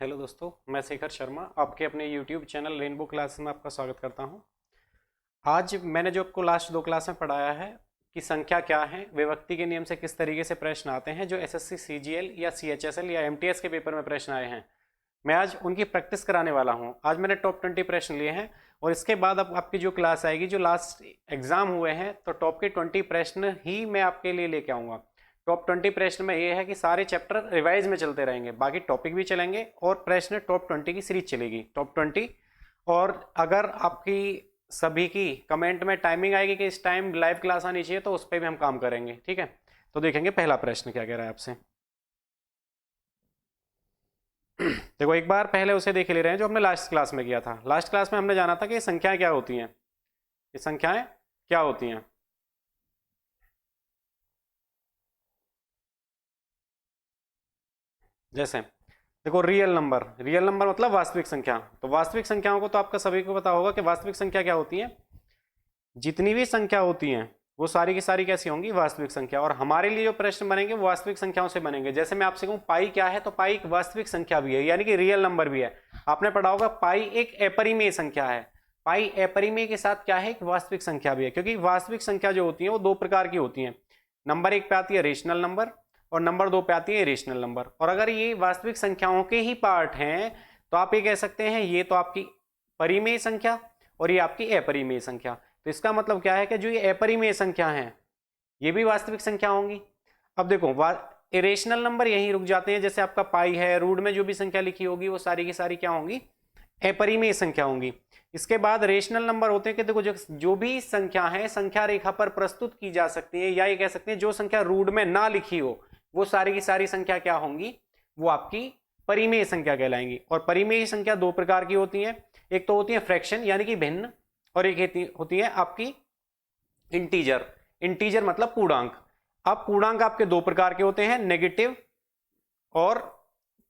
Hello दोस्तों, मैं शेखर शर्मा आपके अपने यूट्यूब चैनल रेनबो क्लासेस में आपका स्वागत करता हूं। आज मैंने जो आपको लास्ट दो क्लास में पढ़ाया है कि संख्या क्या है, विभक्ति के नियम से किस तरीके से प्रश्न आते हैं जो एसएससी सीजीएल या सीएचएसएल या एमटीएस के पेपर में प्रश्न आए हैं, मैं आज उनकी प्रैक्टिस कराने वाला हूं। आज मैंने टॉप 20 प्रश्न लिए हैं और इसके बाद अब आपकी जो क्लास आएगी, जो लास्ट एग्जाम हुए हैं, तो टॉप के 20 प्रश्न ही मैं आपके लिए लेके आऊँगा। टॉप 20 प्रश्न में ये है कि सारे चैप्टर रिवाइज में चलते रहेंगे, बाकी टॉपिक भी चलेंगे और प्रश्न टॉप 20 की सीरीज चलेगी टॉप 20। और अगर आपकी सभी की कमेंट में टाइमिंग आएगी कि इस टाइम लाइव क्लास आनी चाहिए, तो उस पर भी हम काम करेंगे, ठीक है। तो देखेंगे पहला प्रश्न क्या कह रहा है आपसे। देखो, एक बार पहले उसे देख ले रहे हैं जो हमने लास्ट क्लास में किया था। लास्ट क्लास में हमने जाना था कि संख्याएं क्या होती हैं, ये संख्याएं क्या होती हैं। जैसे देखो, रियल नंबर मतलब वास्तविक संख्या। तो वास्तविक संख्याओं को तो आपका सभी को पता होगा कि वास्तविक संख्या क्या होती है। जितनी भी संख्या होती हैं वो सारी की सारी कैसी होंगी, वास्तविक संख्या। और हमारे लिए जो प्रश्न बनेंगे वो वास्तविक संख्याओं से बनेंगे। जैसे मैं आपसे कहूँ पाई क्या है, तो पाई एक वास्तविक संख्या भी है, यानी कि रियल नंबर भी है। आपने पढ़ा होगा पाई एक अपरिमेय संख्या है। पाई अपरिमेय के साथ क्या है, एक वास्तविक संख्या भी है। क्योंकि वास्तविक संख्या जो होती है वो दो प्रकार की होती है। नंबर एक पे आती है रेशनल नंबर और नंबर दो पे आती है इरेशनल नंबर। और अगर ये वास्तविक संख्याओं के ही पार्ट हैं तो आप ये कह सकते हैं ये तो आपकी परिमेय संख्या और ये आपकी अपरिमेय संख्या। तो इसका मतलब क्या है कि जो ये अपरिमेय संख्या है ये भी वास्तविक संख्या होंगी। अब देखो, इरेशनल नंबर यहीं रुक जाते हैं। जैसे आपका पाई है, रूट में जो भी संख्या लिखी होगी वो सारी की सारी क्या होंगी, अपरिमेय संख्या होंगी। इसके बाद रेशनल नंबर होते हैं कि देखो जो भी संख्या है संख्या रेखा पर प्रस्तुत की जा सकती है, या ये कह सकते हैं जो संख्या रूट में ना लिखी हो वो सारी की सारी संख्या क्या होंगी, वो आपकी परिमेय संख्या कहलाएंगी। और परिमेय संख्या दो प्रकार की होती है। एक तो होती है फ्रैक्शन यानी कि भिन्न, और एक होती है आपकी इंटीजर। इंटीजर मतलब पूर्णांक। अब पूर्णांक आपके दो प्रकार के होते हैं, नेगेटिव और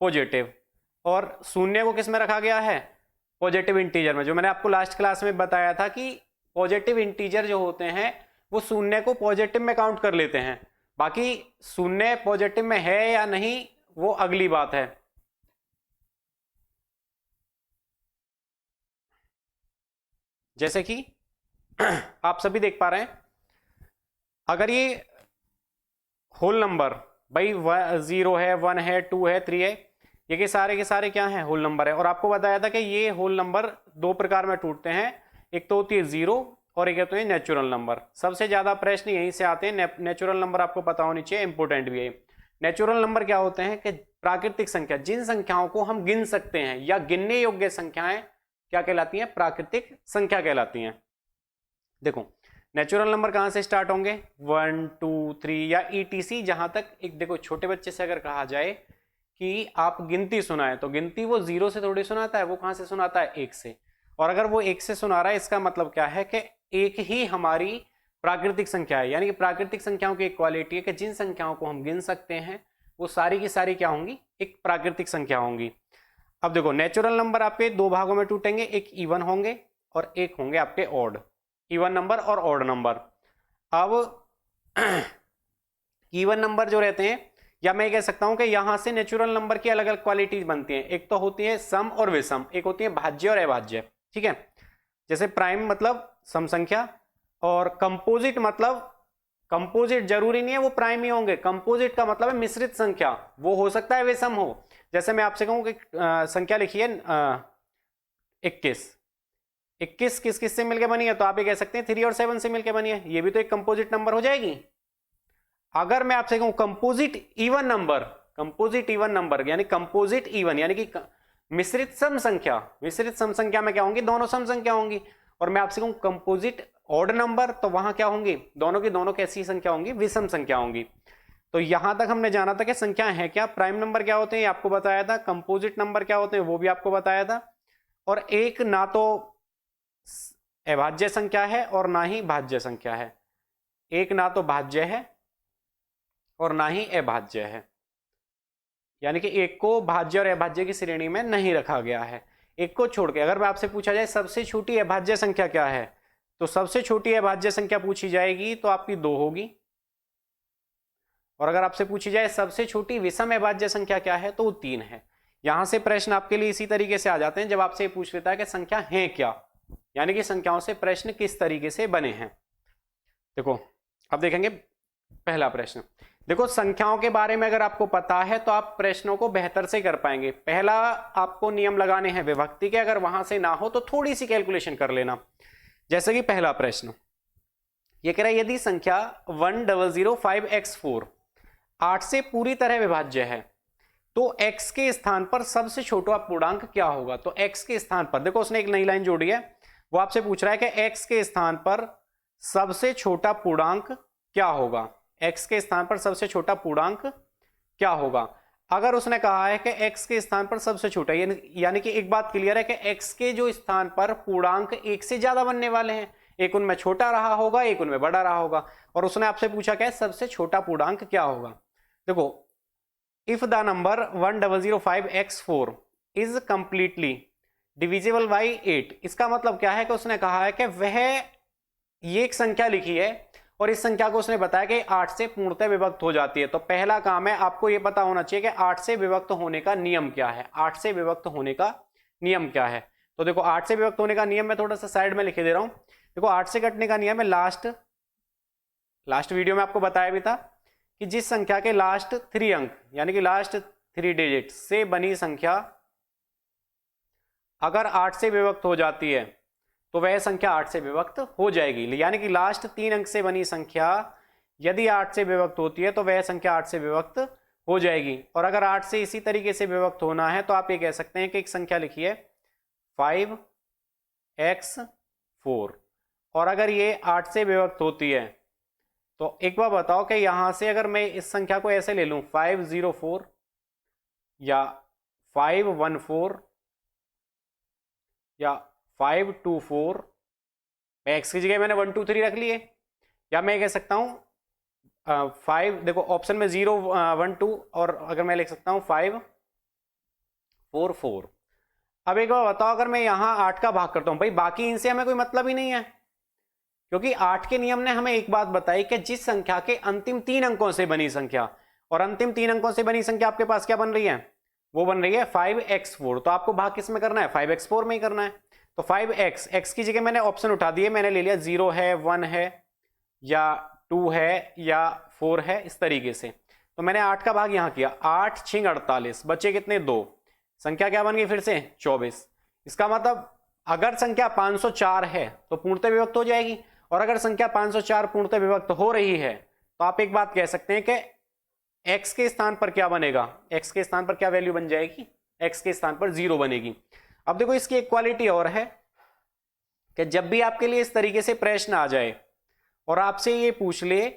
पॉजिटिव। और शून्य को किस में रखा गया है, पॉजिटिव इंटीजर में। जो मैंने आपको लास्ट क्लास में बताया था कि पॉजिटिव इंटीजर जो होते हैं वो शून्य को पॉजिटिव में काउंट कर लेते हैं। बाकी शून्य पॉजिटिव में है या नहीं वो अगली बात है। जैसे कि आप सभी देख पा रहे हैं, अगर ये होल नंबर भाई 0 है, 1 है, 2 है, 3 है, ये के सारे क्या हैं, होल नंबर है। और आपको बताया था कि ये होल नंबर दो प्रकार में टूटते हैं, एक तो होती है जीरो और एक होती है नेचुरल नंबर। सबसे ज्यादा प्रश्न यहीं से आते हैं। नेचुरल नंबर आपको पता होनी चाहिए, इंपोर्टेंट भी है। नेचुरल नंबर क्या होते हैं कि प्राकृतिक संख्या, जिन संख्याओं को हम गिन सकते हैं या गिनने योग्य संख्याएं क्या कहलाती हैं, प्राकृतिक संख्या कहलाती हैं। देखो, नेचुरल नंबर कहां से स्टार्ट होंगे, 1 2 3 या ईटीसी, जहां तक एक देखो छोटे बच्चे से अगर कहा जाए कि आप गिनती सुनाए तो गिनती वो जीरो से थोड़ी सुनाता है, वो कहां से सुनाता है, एक से। और अगर वो एक से सुना रहा है इसका मतलब क्या है कि एक ही हमारी प्राकृतिक संख्या है। यानी कि प्राकृतिक संख्याओं की एक क्वालिटी है कि जिन संख्याओं को हम गिन सकते हैं वो सारी की सारी क्या होंगी, एक प्राकृतिक संख्या होंगी। अब देखो, नेचुरल नंबर आपके दो भागों में टूटेंगे, एक इवन होंगे और एक होंगे आपके ऑड। इवन नंबर और ऑड नंबर। अब इवन नंबर जो रहते हैं, या मैं कह सकता हूं कि यहां से नेचुरल नंबर की अलग अलग क्वालिटीज बनती हैं। एक तो होती है सम और विषम, एक होती है भाज्य और अभाज्य, ठीक है। जैसे प्राइम मतलब सम संख्या, और कंपोजिट मतलब, कंपोजिट जरूरी नहीं है वो प्राइम ही होंगे, कंपोजिट का मतलब है मिश्रित संख्या, वो हो सकता है विषम हो। जैसे मैं आपसे कहूं कि संख्या लिखिए 21, 21 किस किस से मिलकर बनी है, तो आप ये कह सकते हैं 3 और 7 से मिलकर बनी है, ये भी तो एक कंपोजिट नंबर हो जाएगी। अगर मैं आपसे कहूं composite even number, composite even number यानी कंपोजिट इवन यानी कि मिश्रित सम संख्या, मिश्रित सम संख्या में क्या होंगी, दोनों सम संख्या होंगी। और मैं आपसे कहूं कंपोजिट ऑड नंबर, तो वहां क्या होंगी, दोनों की दोनों कैसी संख्या होंगी, विषम संख्या होंगी। तो यहां तक हमने जाना था कि संख्या है क्या, प्राइम नंबर क्या होते हैं ये आपको बताया था, कंपोजिट नंबर क्या होते हैं वो भी आपको बताया था। और एक ना तो अभाज्य संख्या है और ना ही भाज्य संख्या है, एक ना तो भाज्य है और ना ही अभाज्य है। यानी कि एक को भाज्य और अभाज्य की श्रेणी में नहीं रखा गया है। एक को छोड़ के अगर मैं आपसे पूछा जाए सबसे छोटी अभाज्य संख्या क्या है, तो सबसे छोटी अभाज्य संख्या पूछी जाएगी तो आपकी 2 होगी। और अगर आपसे पूछी जाए सबसे छोटी विषम अभाज्य संख्या क्या है, तो वो 3 है। यहां से प्रश्न आपके लिए इसी तरीके से आ जाते हैं जब आपसे ये पूछ लेता है कि संख्या है क्या, यानी कि संख्याओं से प्रश्न किस तरीके से बने हैं। देखो अब देखेंगे पहला प्रश्न। देखो संख्याओं के बारे में अगर आपको पता है तो आप प्रश्नों को बेहतर से कर पाएंगे। पहला आपको नियम लगाने हैं विभक्ति के, अगर वहां से ना हो तो थोड़ी सी कैलकुलेशन कर लेना। जैसे कि पहला प्रश्न ये कह रहा है यदि संख्या 1005x4 8 से पूरी तरह विभाज्य है तो x के स्थान पर सबसे छोटा पूर्णांक क्या होगा। तो x के स्थान पर देखो उसने एक नई लाइन जोड़ी है, वो आपसे पूछ रहा है कि x के स्थान पर सबसे छोटा पूर्णांक क्या होगा, x के स्थान पर सबसे छोटा पूर्णांक क्या होगा। अगर उसने कहा है कि x के स्थान पर सबसे छोटा, यानी कि एक बात क्लियर है कि x के जो स्थान पर पूर्णांक एक से ज्यादा बनने वाले हैं, एक उनमें छोटा रहा होगा एक उनमें बड़ा रहा होगा, और उसने आपसे पूछा क्या है सबसे छोटा पूर्णांक क्या होगा। देखो if the number 1005x4 is completely divisible by 8, इसका मतलब क्या है कि उसने कहा है कि वह ये एक संख्या लिखी है और इस संख्या को उसने बताया कि 8 से पूर्णतः विभक्त हो जाती है। तो पहला काम है आपको यह पता होना चाहिए कि 8 से विभक्त होने का नियम क्या है, 8 से विभक्त होने का नियम क्या है। तो देखो 8 से विभक्त होने का नियम मैं थोड़ा सा साइड में लिखे दे रहा हूं। देखो 8 से कटने का नियम है, लास्ट वीडियो में आपको बताया भी था कि जिस संख्या के लास्ट 3 अंक यानी कि लास्ट 3 डिजिट से बनी संख्या अगर 8 से विभक्त हो जाती है तो वह संख्या 8 से विभक्त हो जाएगी। यानी कि लास्ट 3 अंक से बनी संख्या यदि 8 से विभक्त होती है तो वह संख्या 8 से विभक्त हो जाएगी। और अगर 8 से इसी तरीके से विभक्त होना है तो आप ये कह सकते हैं कि एक संख्या लिखिए 5x4, और अगर ये 8 से विभक्त होती है तो एक बार बताओ कि यहां से अगर मैं इस संख्या को ऐसे ले लूं 504 या 514 या 524, मैं x की जगह मैंने 1 2 3 रख लिए, या मैं कह सकता हूं 5, देखो ऑप्शन में 0 1 2, और अगर मैं लिख सकता हूं 5 4 4। अब एक बार बताओ अगर मैं यहां 8 का भाग करता हूं, भाई बाकी इनसे हमें कोई मतलब ही नहीं है, क्योंकि 8 के नियम ने हमें एक बात बताई कि जिस संख्या के अंतिम 3 अंकों से बनी संख्या, और अंतिम 3 अंकों से बनी संख्या आपके पास क्या बन रही है, वो बन रही है 5x4, तो आपको भाग किस में करना है 5x4 में ही करना है। तो 5x, x की जगह मैंने ऑप्शन उठा दिए, मैंने ले लिया 0 है 1 है या 2 है या 4 है, इस तरीके से। तो मैंने 8 का भाग यहां किया, 8 6 48, बचे कितने 2, संख्या क्या बन गई फिर से 24। इसका मतलब अगर संख्या 504 है तो पूर्णतः विभक्त हो जाएगी, और अगर संख्या 504 पूर्णतः विभक्त हो रही है तो आप एक बात कह सकते हैं कि x के स्थान पर क्या बनेगा, x के स्थान पर क्या वैल्यू बन जाएगी, x के स्थान पर 0 बनेगी। अब देखो इसकी एक क्वालिटी और है कि जब भी आपके लिए इस तरीके से प्रश्न आ जाए और आपसे ये पूछ ले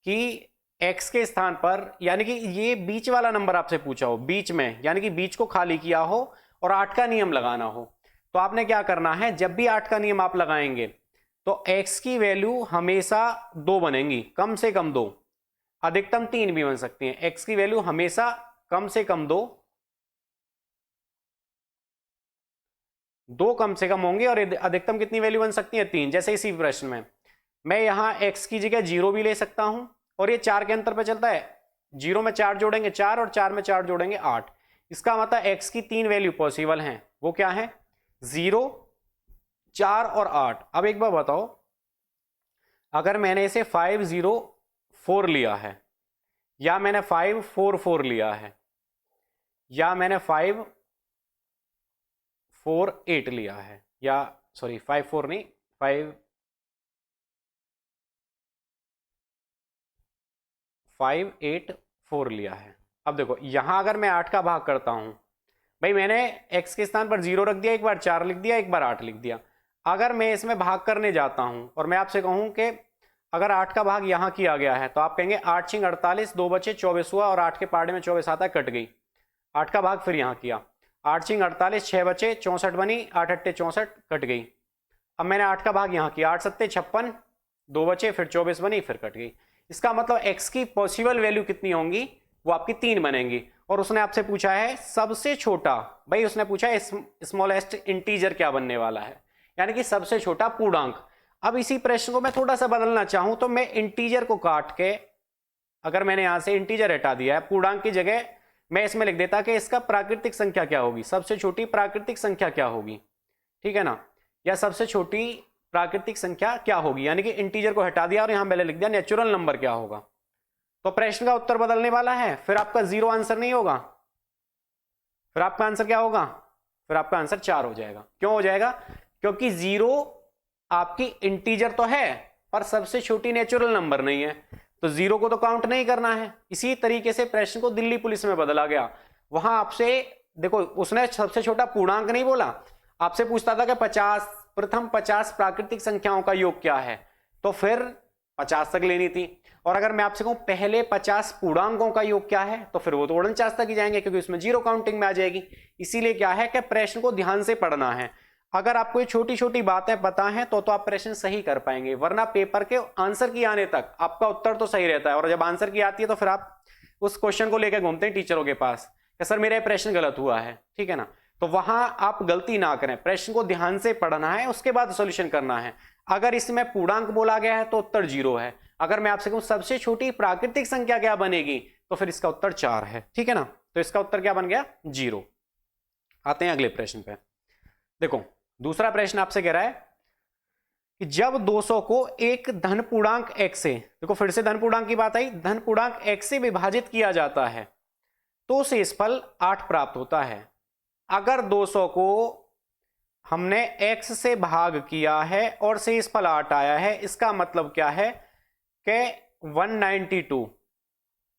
कि x के स्थान पर, यानी कि ये बीच वाला नंबर आपसे पूछा हो, बीच में यानी कि बीच को खाली किया हो और 8 का नियम लगाना हो, तो आपने क्या करना है, जब भी 8 का नियम आप लगाएंगे तो x की वैल्यू हमेशा 2 बनेंगी, कम से कम 2, अधिकतम 3 भी बन सकती हैं। x की वैल्यू हमेशा कम से कम 2 कम से कम होंगे, और अधिकतम कितनी वैल्यू बन सकती है 3। जैसे इसी प्रश्न में मैं यहां x की जगह 0 भी ले सकता हूं, और ये 4 के अंतर पे चलता है, 0 में 4 जोड़ेंगे 4 और 4 में 4 जोड़ेंगे 8। इसका मतलब x की 3 वैल्यू पॉसिबल हैं, वो क्या है 0 4 और 8। अब एक बार बताओ अगर मैंने इसे 504 लिया है, या मैंने 544 लिया है, या मैंने 548 लिया है, या सॉरी 54 नहीं 584 लिया है। अब देखो यहां अगर मैं 8 का भाग करता हूं, भाई मैंने x के स्थान पर 0 रख दिया, एक बार 4 लिख दिया, एक बार 8 लिख दिया। अगर मैं इसमें भाग करने जाता हूं और मैं आपसे कहूं कि अगर 8 का भाग यहां किया गया है तो आप कहेंगे 8 6 48, 2 बचे 24 हुआ, और 8 के पार्ट में 24 आता कट गई। 8 का भाग फिर यहां किया, 8 6 48, 6 बचे 64 बनी, 8 8 64 कट गई। अब मैंने 8 का भाग यहां किया, 8 7 56, 2 बचे फिर 24 बनी फिर कट गई। इसका मतलब x की पॉसिबल वैल्यू कितनी होंगी, वो आपकी 3 बनेंगी। और उसने आपसे पूछा है सबसे छोटा, भाई उसने पूछा है स्मॉलेस्ट इंटीजर क्या बनने वाला है, यानी कि सबसे छोटा पूर्णांक। अब इसी प्रश्न को मैं थोड़ा सा बदलना चाहूं तो मैं इंटीजर को काट के, अगर मैंने यहां से इंटीजर हटा दिया है, पूर्णांक की जगह मैं इसमें लिख देता कि इसका प्राकृतिक संख्या क्या होगी, सबसे छोटी प्राकृतिक संख्या क्या होगी, ठीक है ना, या सबसे छोटी प्राकृतिक संख्या क्या होगी, यानी कि इंटीजर को हटा दिया और यहां मैंने लिख दिया नेचुरल नंबर क्या होगा। तो प्रश्न का उत्तर बदलने वाला है, फिर आपका 0 आंसर नहीं होगा, फिर आपका आंसर क्या होगा, फिर आपका आंसर 4 हो जाएगा। क्यों हो जाएगा, क्योंकि 0 आपकी इंटीजर तो है पर सबसे छोटी नेचुरल नंबर नहीं है, तो 0 को तो काउंट नहीं करना है। इसी तरीके से प्रश्न को दिल्ली पुलिस में बदला गया, वहां आपसे देखो उसने सबसे छोटा पूर्णांक नहीं बोला, आपसे पूछता था कि 50 प्रथम 50 प्राकृतिक संख्याओं का योग क्या है, तो फिर 50 तक लेनी थी। और अगर मैं आपसे कहूं पहले 50 पूर्णांकों का योग क्या है, तो फिर वो तो 49 तक ही जाएंगे, क्योंकि उसमें 0 काउंटिंग में आ जाएगी। इसीलिए क्या है कि प्रश्न को ध्यान से पढ़ना है। अगर आपको ये छोटी छोटी बातें पता है तो आप प्रश्न सही कर पाएंगे, वरना पेपर के आंसर की आने तक आपका उत्तर तो सही रहता है, और जब आंसर की आती है तो फिर आप उस क्वेश्चन को लेकर घूमते हैं टीचरों के पास कि सर मेरा प्रश्न गलत हुआ है, ठीक है ना। तो वहां आप गलती ना करें, प्रश्न को ध्यान से पढ़ना है, उसके बाद सॉल्यूशन करना है। अगर इसमें पूर्णांक बोला गया है तो उत्तर 0 है। अगर मैं आपसे कहूं सबसे छोटी प्राकृतिक संख्या क्या बनेगी, तो फिर इसका उत्तर 4 है, ठीक है ना। तो इसका उत्तर क्या बन गया, 0। आते हैं अगले प्रश्न पे। देखो दूसरा प्रश्न आपसे कह रहा है कि जब 200 को एक धन पूर्णांक x से, देखो फिर से धन पूर्णांक की बात आई, धन पूर्णांक x से विभाजित किया जाता है तो शेषफल 8 प्राप्त होता है। अगर 200 को हमने x से भाग किया है और शेषफल 8 आया है, इसका मतलब क्या है कि 192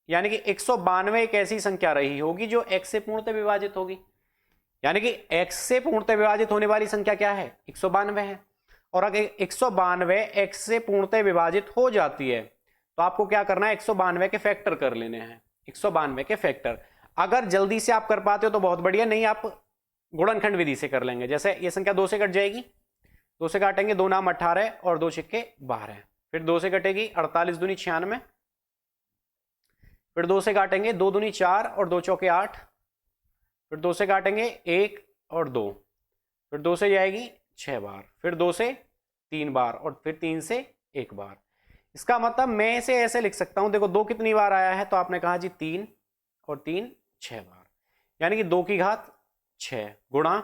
यानी कि 192 एक ऐसी संख्या रही होगी जो x से पूर्णतः विभाजित होगी, यानी कि x से पूर्णतः विभाजित होने वाली संख्या क्या है, 192 है। और अगर 192 x से पूर्णतः विभाजित हो जाती है तो आपको क्या करना है, 192 के फैक्टर कर लेने हैं, 192 के फैक्टर। अगर जल्दी से आप कर पाते हो तो बहुत बढ़िया, नहीं आप गुणनखंड विधि से कर लेंगे। जैसे ये संख्या 2 से कट जाएगी, 2 से काटेंगे, 2 नाम 18 और 2 छिक्के 12, फिर 2 से कटेगी 48 दूनी 96, फिर 2 से काटेंगे 2 दूनी 4 और 2 चौके 8, फिर 2 से काटेंगे 1 और 2, फिर 2 से जाएगी 6 बार, फिर 2 से 3 बार और फिर 3 से 1 बार। इसका मतलब मैं इसे ऐसे लिख सकता हूं, देखो 2 कितनी बार आया है, तो आपने कहा जी 3 और 3 6 बार, यानी कि 2 की घात 6 गुणा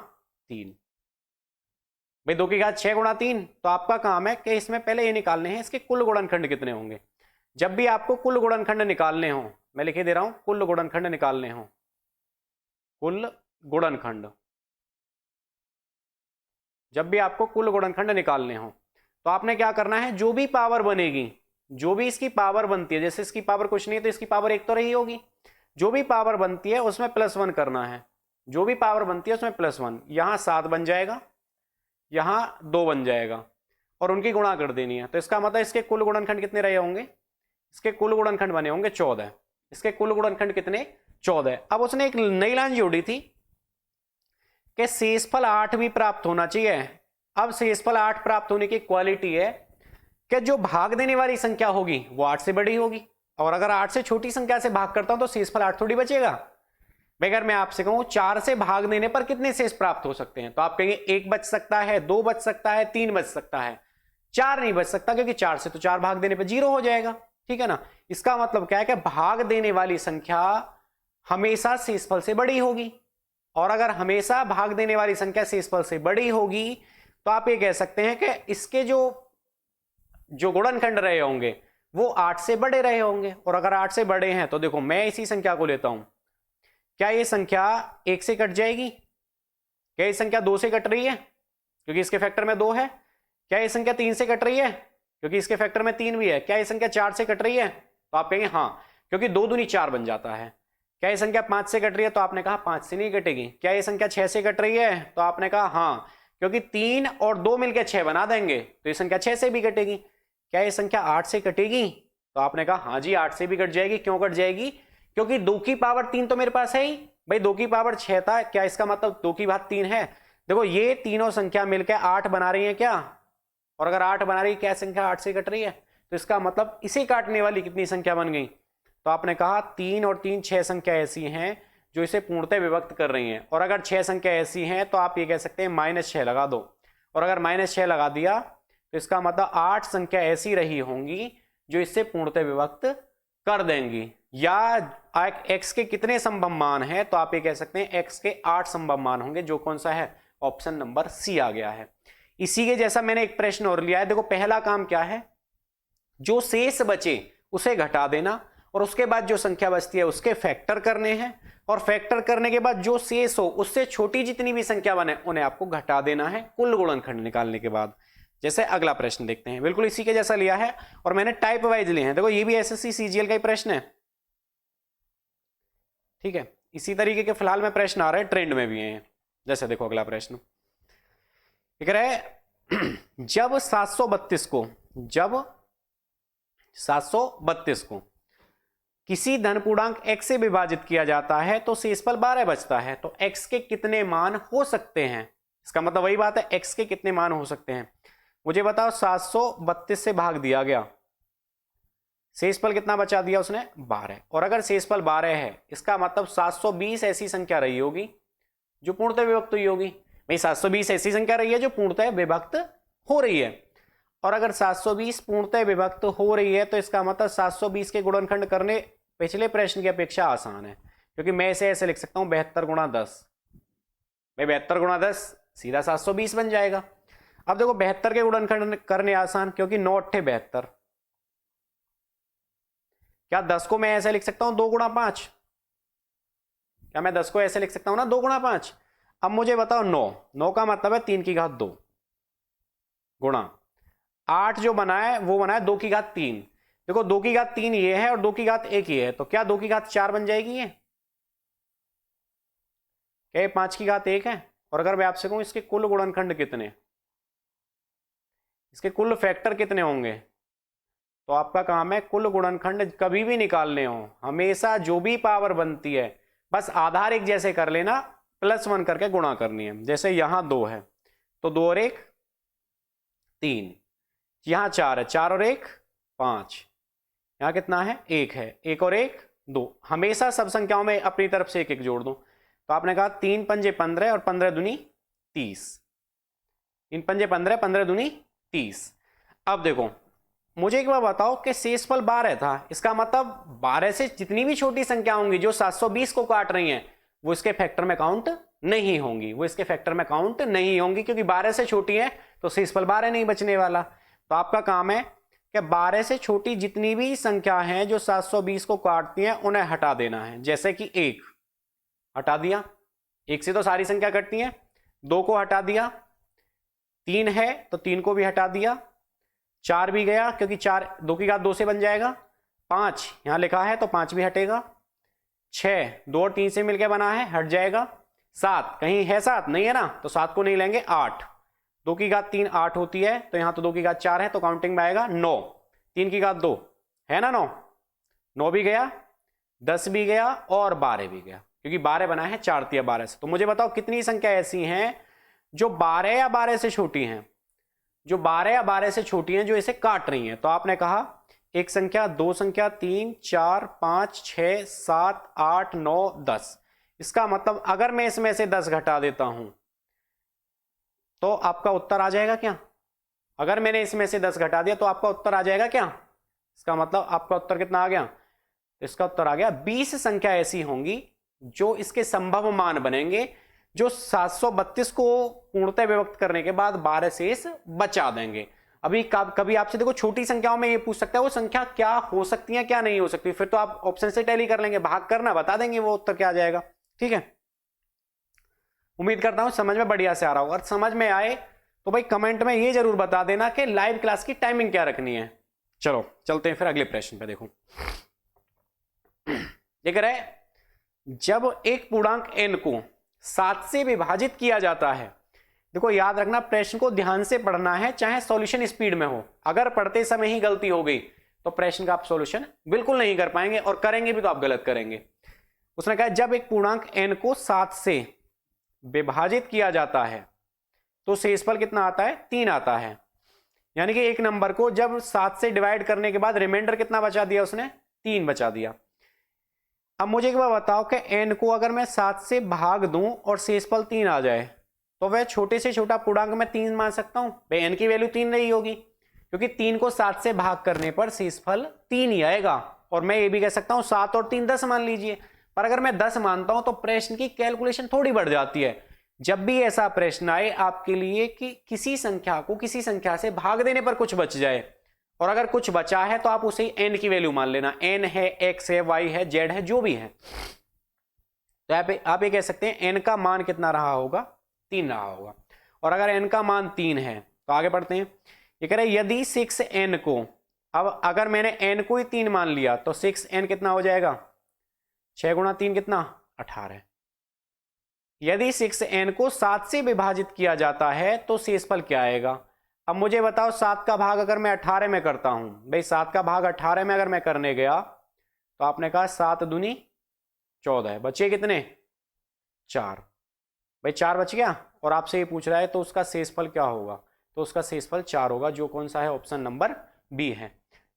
3। भाई 2 की घात 6 गुणा 3, तो आपका काम है कि इसमें पहले ये निकालने हैं इसके कुल गुणनखंड कितने होंगे। जब भी आपको कुल गुणनखंड निकालने हो, मैं लिखे दे रहा हूं, कुल गुणनखंड निकालने हो, कुल गुणनखंड, जब भी आपको कुल गुणनखंड निकालने हो तो आपने क्या करना है, जो भी पावर बनेगी, जो भी इसकी पावर बनती है, जैसे इसकी पावर कुछ नहीं है तो इसकी पावर 1 तो रही होगी, जो भी पावर बनती है उसमें +1 करना है, जो भी पावर बनती है उसमें +1। यहां 7 बन जाएगा, यहां 2 बन जाएगा और उनकी गुणा कर देनी है। तो इसका मतलब इसके कुल गुणनखंड कितने रहे होंगे, इसके कुल गुणनखंड बने होंगे 14, इसके कुल गुणनखंड कितने 14। अब उसने एक नई लाइन जोड़ी थी कि शेषफल 8 भी प्राप्त होना चाहिए। अब शेषफल 8 प्राप्त होने की क्वालिटी है कि जो भाग देने वाली संख्या होगी वो 8 से बड़ी होगी, और अगर 8 से छोटी संख्या से भाग करता हूं तो शेषफल 8 थोड़ी बचेगा। अगर मैं आपसे कहूं 4 से भाग देने पर कितने शेष प्राप्त हो सकते हैं, तो आप कहेंगे 1 बच सकता है, 2 बच सकता है, 3 बच सकता है, 4 नहीं बच सकता, क्योंकि 4 से तो 4 भाग देने पर 0 हो जाएगा, ठीक है ना। इसका मतलब क्या है कि भाग देने वाली संख्या हमेशा शेषफल से बड़ी होगी, और अगर हमेशा भाग देने वाली संख्या शेषफल से बड़ी होगी तो आप ये कह सकते हैं कि इसके जो गुणनखंड रहे होंगे वो 8 से बड़े रहे होंगे। और अगर 8 से बड़े हैं तो देखो मैं इसी संख्या को लेता हूं, क्या ये संख्या 1 से कट जाएगी, क्या ये संख्या 2 से कट रही है क्योंकि इसके फैक्टर में 2 है, क्या ये संख्या 3 से कट रही है क्योंकि इसके फैक्टर में 3 भी है, क्या ये संख्या 4 से कट रही है, तो आप कहेंगे हाँ, क्योंकि 2 दूनी 4 बन जाता है। क्या ये संख्या 5 से कट रही है, तो आपने कहा 5 से नहीं कटेगी। क्या ये संख्या 6 से कट रही है, तो आपने कहा हाँ, क्योंकि 3 और 2 मिलकर 6 बना देंगे तो ये संख्या 6 से भी कटेगी। क्या ये संख्या 8 से कटेगी, तो आपने कहा हाँ जी 8 से भी कट जाएगी। क्यों कट जाएगी, क्योंकि 2 की पावर 3 तो मेरे पास है ही, भाई 2 की पावर 6 था, क्या इसका मतलब 2 की घात 3 है। देखो ये तीनों संख्या मिलकर 8 बना रही है क्या, और अगर 8 बना रही है, क्या संख्या 8 से कट रही है, तो इसका मतलब इसे काटने वाली कितनी संख्या बन गई, तो आपने कहा 3 और 3 6 संख्या ऐसी हैं जो इसे पूर्णतः विभक्त कर रही हैं। और अगर 6 संख्या ऐसी हैं तो आप ये कह सकते हैं -6 लगा दो, और अगर -6 लगा दिया तो इसका मतलब 8 संख्या ऐसी रही होंगी जो इससे पूर्णतः विभक्त कर देंगी, या x के कितने संभव मान है, तो आप ये कह सकते हैं x के 8 संभव मान होंगे, जो कौन सा है, ऑप्शन नंबर सी आ गया है। इसी के जैसा मैंने एक प्रश्न और लिया है। देखो पहला काम क्या है, जो शेष बचे उसे घटा देना और उसके बाद जो संख्या बचती है उसके फैक्टर करने हैं, और फैक्टर करने के बाद जो शेष हो उससे छोटी जितनी भी संख्या बने उन्हें आपको घटा देना है कुल गुणनखंड निकालने के बाद। जैसे अगला प्रश्न देखते हैं, बिल्कुल इसी के जैसा लिया है और मैंने टाइप वाइज लिए हैं। देखो ये भी एसएससी सीजीएल का ही प्रश्न है, ठीक है। इसी तरीके के फिलहाल में प्रश्न आ रहे हैं, ट्रेंड में भी हैं। जैसे देखो अगला प्रश्न कह रहा है जब 732 को किसी धन पूर्णांक x से विभाजित किया जाता है तो शेषफल 12 बचता है, तो x के कितने मान हो सकते हैं। इसका मतलब वही बात है, x के कितने मान हो सकते हैं। मुझे बताओ 732 से भाग दिया गया, शेषफल कितना बचा दिया उसने, 12। और अगर शेषफल 12 है इसका मतलब 720 ऐसी संख्या रही होगी जो पूर्णतः विभक्त हुई होगी। भाई 720 ऐसी संख्या रही है जो पूर्णतः विभक्त हो रही है, और अगर 720 पूर्णतः विभक्त हो रही है तो इसका मतलब 720 के गुणनखंड करने पिछले प्रश्न की अपेक्षा आसान है, क्योंकि मैं इसे ऐसे लिख सकता हूं 72 गुणा 10। भाई 72 गुणा 10 सीधा 720 बन जाएगा। अब देखो 72 के गुणनखंड करने आसान, क्योंकि 9 8 72। क्या 10 को मैं ऐसे लिख सकता हूं 2 गुणा 5? क्या मैं 10 को ऐसे लिख सकता हूं ना 2 गुणा 5? अब मुझे बताओ 9 का मतलब है 3 की घात 2 गुणा 8 जो बना है वो बना है 2 की घात 3। देखो 2 की घात 3 ये है और 2 की घात 1 ये है, तो क्या 2 की घात 4 बन जाएगी ये? क्या ये 5 की घात 1 है? और अगर मैं आपसे कहूं इसके कुल गुणनखंड कितने, इसके कुल फैक्टर कितने होंगे, तो आपका काम है कुल गुणनखंड कभी भी निकालने हो, हमेशा जो भी पावर बनती है बस आधार एक जैसे कर लेना, +1 करके गुणा करनी है। जैसे यहां 2 है तो 2 और 1 3, यहां 4 है, 4 और 1 5, यहां कितना है 1 है, 1 और 1 2। हमेशा सब संख्याओं में अपनी तरफ से 1 1 जोड़ दो। तो आपने कहा 3 पंजे 15 और 15 दूनी 30, 3 पंजे 15 15 दूनी 30। अब देखो मुझे एक बार बताओ कि शेषफल 12 था, इसका मतलब 12 से जितनी भी छोटी संख्या होंगी जो 720 को काट रही हैं वो इसके फैक्टर में काउंट नहीं होंगी, वो इसके फैक्टर में काउंट नहीं होंगी, क्योंकि 12 से छोटी है तो शेषफल 12 नहीं बचने वाला। तो आपका काम है कि 12 से छोटी जितनी भी संख्या हैं जो 720 को काटती हैं उन्हें हटा देना है। जैसे कि 1 हटा दिया, 1 से तो सारी संख्या कटती है, 2 को हटा दिया, 3 है तो 3 को भी हटा दिया, 4 भी गया क्योंकि 4 2 की घात 2 से बन जाएगा, 5 यहां लिखा है तो 5 भी हटेगा, 6 2 और 3 से मिलकर बना है हट जाएगा, 7 कहीं है 7 नहीं है ना तो 7 को नहीं लेंगे, 8 2 की घात 3 8 होती है तो यहां तो 2 की घात 4 है तो काउंटिंग में आएगा 9, 3 की घात 2 है ना 9 भी गया, 10 भी गया और 12 भी गया, क्योंकि 12 बना है 4 तिया 12 से। तो मुझे बताओ कितनी संख्या ऐसी हैं जो 12 या 12 से छोटी हैं, जो 12 या 12 से छोटी हैं जो इसे काट रही हैं। तो आपने कहा एक संख्या, दो संख्या, 3 4 5 6 7 8 9 10। इसका मतलब अगर मैं इसमें से 10 घटा देता हूं तो आपका उत्तर आ जाएगा क्या? अगर मैंने इसमें से 10 घटा दिया तो आपका उत्तर आ जाएगा क्या? इसका मतलब आपका उत्तर कितना आ गया? इसका उत्तर आ गया 20 संख्या ऐसी होंगी जो इसके संभव मान बनेंगे, जो 732 को पूर्णतः विभक्त करने के बाद 12 शेष बचा देंगे। अभी कभी आपसे देखो छोटी संख्याओं में ये पूछ सकता है वो संख्या क्या हो सकती है क्या नहीं हो सकती, फिर तो आप ऑप्शन से टैली कर लेंगे, भाग करना बता देंगे वो उत्तर क्या आ जाएगा। ठीक है, उम्मीद करता हूं समझ में बढ़िया से आ रहा होगा। और समझ में आए तो भाई कमेंट में ये जरूर बता देना कि लाइव क्लास की टाइमिंग क्या रखनी है। चलो चलते हैं फिर अगले प्रश्न पे। देखो देख रहे, जब एक पूर्णांक n को 7 से विभाजित किया जाता है, देखो याद रखना प्रश्न को ध्यान से पढ़ना है, चाहे सॉल्यूशन स्पीड में हो। अगर पढ़ते समय ही गलती हो गई तो प्रश्न का आप सॉल्यूशन बिल्कुल नहीं कर पाएंगे, और करेंगे भी तो आप गलत करेंगे। उसने कहा जब एक पूर्णांक n को 7 से विभाजित किया जाता है तो शेषफल कितना आता है? 3 आता है। यानी कि एक नंबर को जब 7 से डिवाइड करने के बाद रिमाइंडर कितना बचा दिया उसने? 3 बचा दिया। अब मुझे एक बार बताओ कि n को अगर मैं 7 से भाग दूं और शेषफल 3 आ जाए तो वह छोटे से छोटा पूर्णांक मैं 3 मान सकता हूं? भाई n की वैल्यू 3 रही होगी, क्योंकि 3 को 7 से भाग करने पर शेषफल 3 ही आएगा और मैं ये भी कह सकता हूं 7 और 3 10 मान लीजिए। पर अगर मैं 10 मानता हूं तो प्रश्न की कैलकुलेशन थोड़ी बढ़ जाती है। जब भी ऐसा प्रश्न आए आपके लिए कि किसी संख्या को किसी संख्या से भाग देने पर कुछ बच जाए, और अगर कुछ बचा है तो आप उसे n की वैल्यू मान लेना, n है, x है, y है, z है, जो भी है। तो आप ये कह सकते हैं n का मान कितना रहा होगा, 3 रहा होगा। और अगर n का मान 3 है तो आगे बढ़ते हैं। ये कह रहे हैं यदि 6n को, अब अगर मैंने n को ही 3 मान लिया तो 6n कितना हो जाएगा, 6 गुणा 3 कितना, 18। यदि 6n को 7 से विभाजित किया जाता है तो शेषफल क्या आएगा। अब मुझे बताओ 7 का भाग अगर मैं 18 में करता हूं, भाई 7 का भाग 18 में अगर मैं करने गया तो आपने कहा 7 दूनी 14, बचे कितने, 4। भाई 4 बच गया, और आपसे ये पूछ रहा है तो उसका शेषफल क्या होगा, तो उसका शेषफल 4 होगा, जो कौन सा है, ऑप्शन नंबर बी है।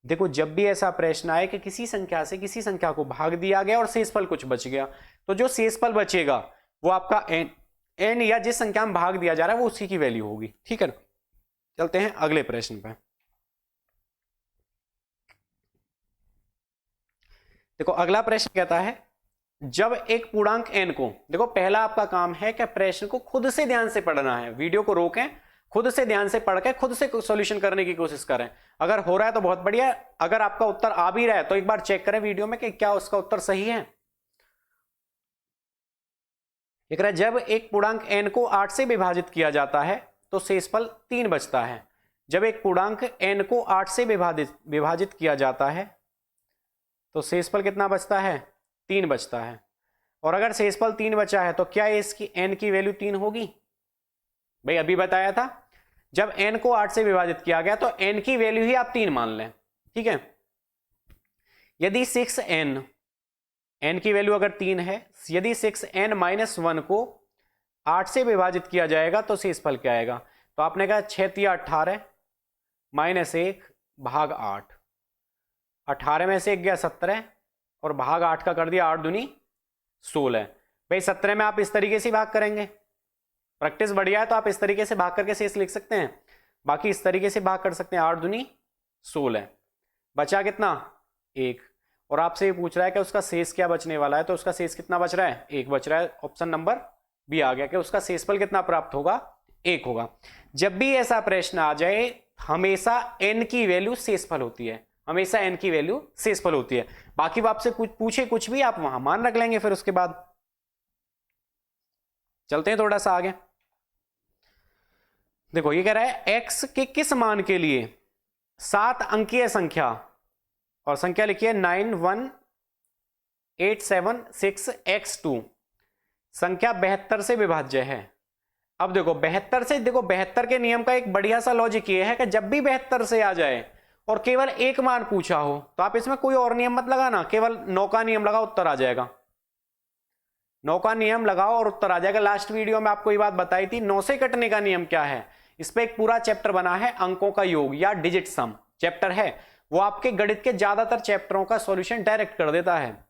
देखो जब भी ऐसा प्रश्न आए कि किसी संख्या से किसी संख्या को भाग दिया गया और शेषफल कुछ बच गया, तो जो शेषफल बचेगा वो आपका n या जिस संख्या में भाग दिया जा रहा है वो उसी की वैल्यू होगी। ठीक है, चलते हैं अगले प्रश्न पे। देखो अगला प्रश्न कहता है जब एक पूर्णांक n को, देखो पहला आपका काम है कि प्रश्न को खुद से ध्यान से पढ़ना है, वीडियो को रोकें, खुद से ध्यान से पढ़ के खुद से सॉल्यूशन करने की कोशिश करें। अगर हो रहा है तो बहुत बढ़िया, अगर आपका उत्तर आ भी रहा है तो एक बार चेक करें वीडियो में कि क्या उसका उत्तर सही है। जब एक पूर्णांक n को 8 से विभाजित किया जाता है तो शेषफल 3 बचता है। जब एक पूर्णांक n को 8 से विभाजित किया जाता है तो शेषफल कितना बचता है, 3 बचता है। और अगर शेषफल 3 बचा है तो क्या इसकी n की वैल्यू 3 होगी। भाई अभी बताया था जब n को 8 से विभाजित किया गया तो n की वैल्यू ही आप 3 मान लें। ठीक है, यदि 6n, n की वैल्यू अगर 3 है, यदि 6n माइनस 1 को 8 से विभाजित किया जाएगा तो शेषफल क्या आएगा। तो आपने कहा 6 तिया 18 माइनस 1 भाग 8, 18 में से 1 गया 17 और भाग 8 का कर दिया 8 दूनी 16। भाई 17 में आप इस तरीके से भाग करेंगे, प्रैक्टिस बढ़िया है तो आप इस तरीके से भाग करके शेष लिख सकते हैं, बाकी इस तरीके से भाग कर सकते हैं, 8 दूनी 16, बचा कितना 1। और आपसे ये पूछ रहा है कि उसका शेष क्या बचने वाला है, तो उसका शेष कितना बच रहा है, 1 बच रहा है। ऑप्शन नंबर बी आ गया कि उसका शेषफल कितना प्राप्त होगा, 1 होगा। जब भी ऐसा प्रश्न आ जाए हमेशा n की वैल्यू शेषफल होती है, हमेशा n की वैल्यू शेषफल होती है। बाकी वो आपसे कुछ पूछे कुछ भी आप वहां मान रख लेंगे। फिर उसके बाद चलते हैं थोड़ा सा आगे। देखो ये कह रहा है x के किस मान के लिए 7 अंकीय संख्या, और संख्या लिखिए 91876x2 संख्या 72 से विभाज्य है। अब देखो 72 से, देखो 72 के नियम का एक बढ़िया सा लॉजिक ये है कि जब भी 72 से आ जाए और केवल एक मान पूछा हो तो आप इसमें कोई और नियम मत लगाना, केवल 9 का नियम लगाओ, उत्तर आ जाएगा। 9 का नियम लगाओ और उत्तर आ जाएगा। लास्ट वीडियो में आपको ये बात बताई थी 9 से कटने का नियम क्या है, इस पे एक पूरा चैप्टर बना है, अंकों का योग या डिजिट सम चैप्टर है, वो आपके गणित के ज्यादातर चैप्टरों का सॉल्यूशन डायरेक्ट कर देता है।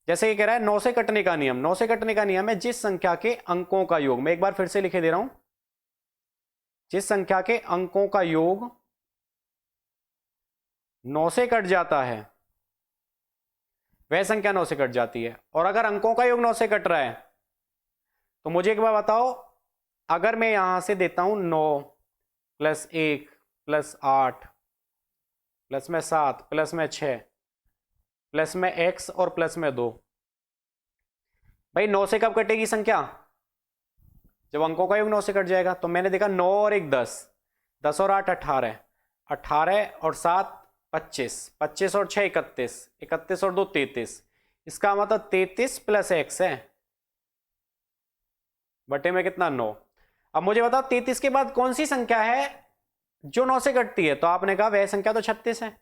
जैसे ये कह रहा है 9 से कटने का नियम, 9 से कटने का नियम है जिस संख्या के अंकों का योग, मैं एक बार फिर से लिखे दे रहा हूं, जिस संख्या के अंकों का योग 9 से कट जाता है वह संख्या 9 से कट जाती है। और अगर अंकों का योग 9 से कट रहा है तो मुझे एक बार बताओ, अगर मैं यहां से देता हूं 9 प्लस 1 प्लस 8 प्लस में 7 प्लस में 6 प्लस में x और प्लस में 2, भाई 9 से कब कटेगी संख्या, जब अंकों का योग 9 से कट जाएगा। तो मैंने देखा 9 और 1 10, 10 और 8 18, 18 और 7 25, 25 और 6 31, 31 और 2 33, इसका मतलब 33 प्लस x है बटे में कितना 9। अब मुझे बताओ 33 के बाद कौन सी संख्या है जो 9 से कटती है, तो आपने कहा वह संख्या तो 36 है।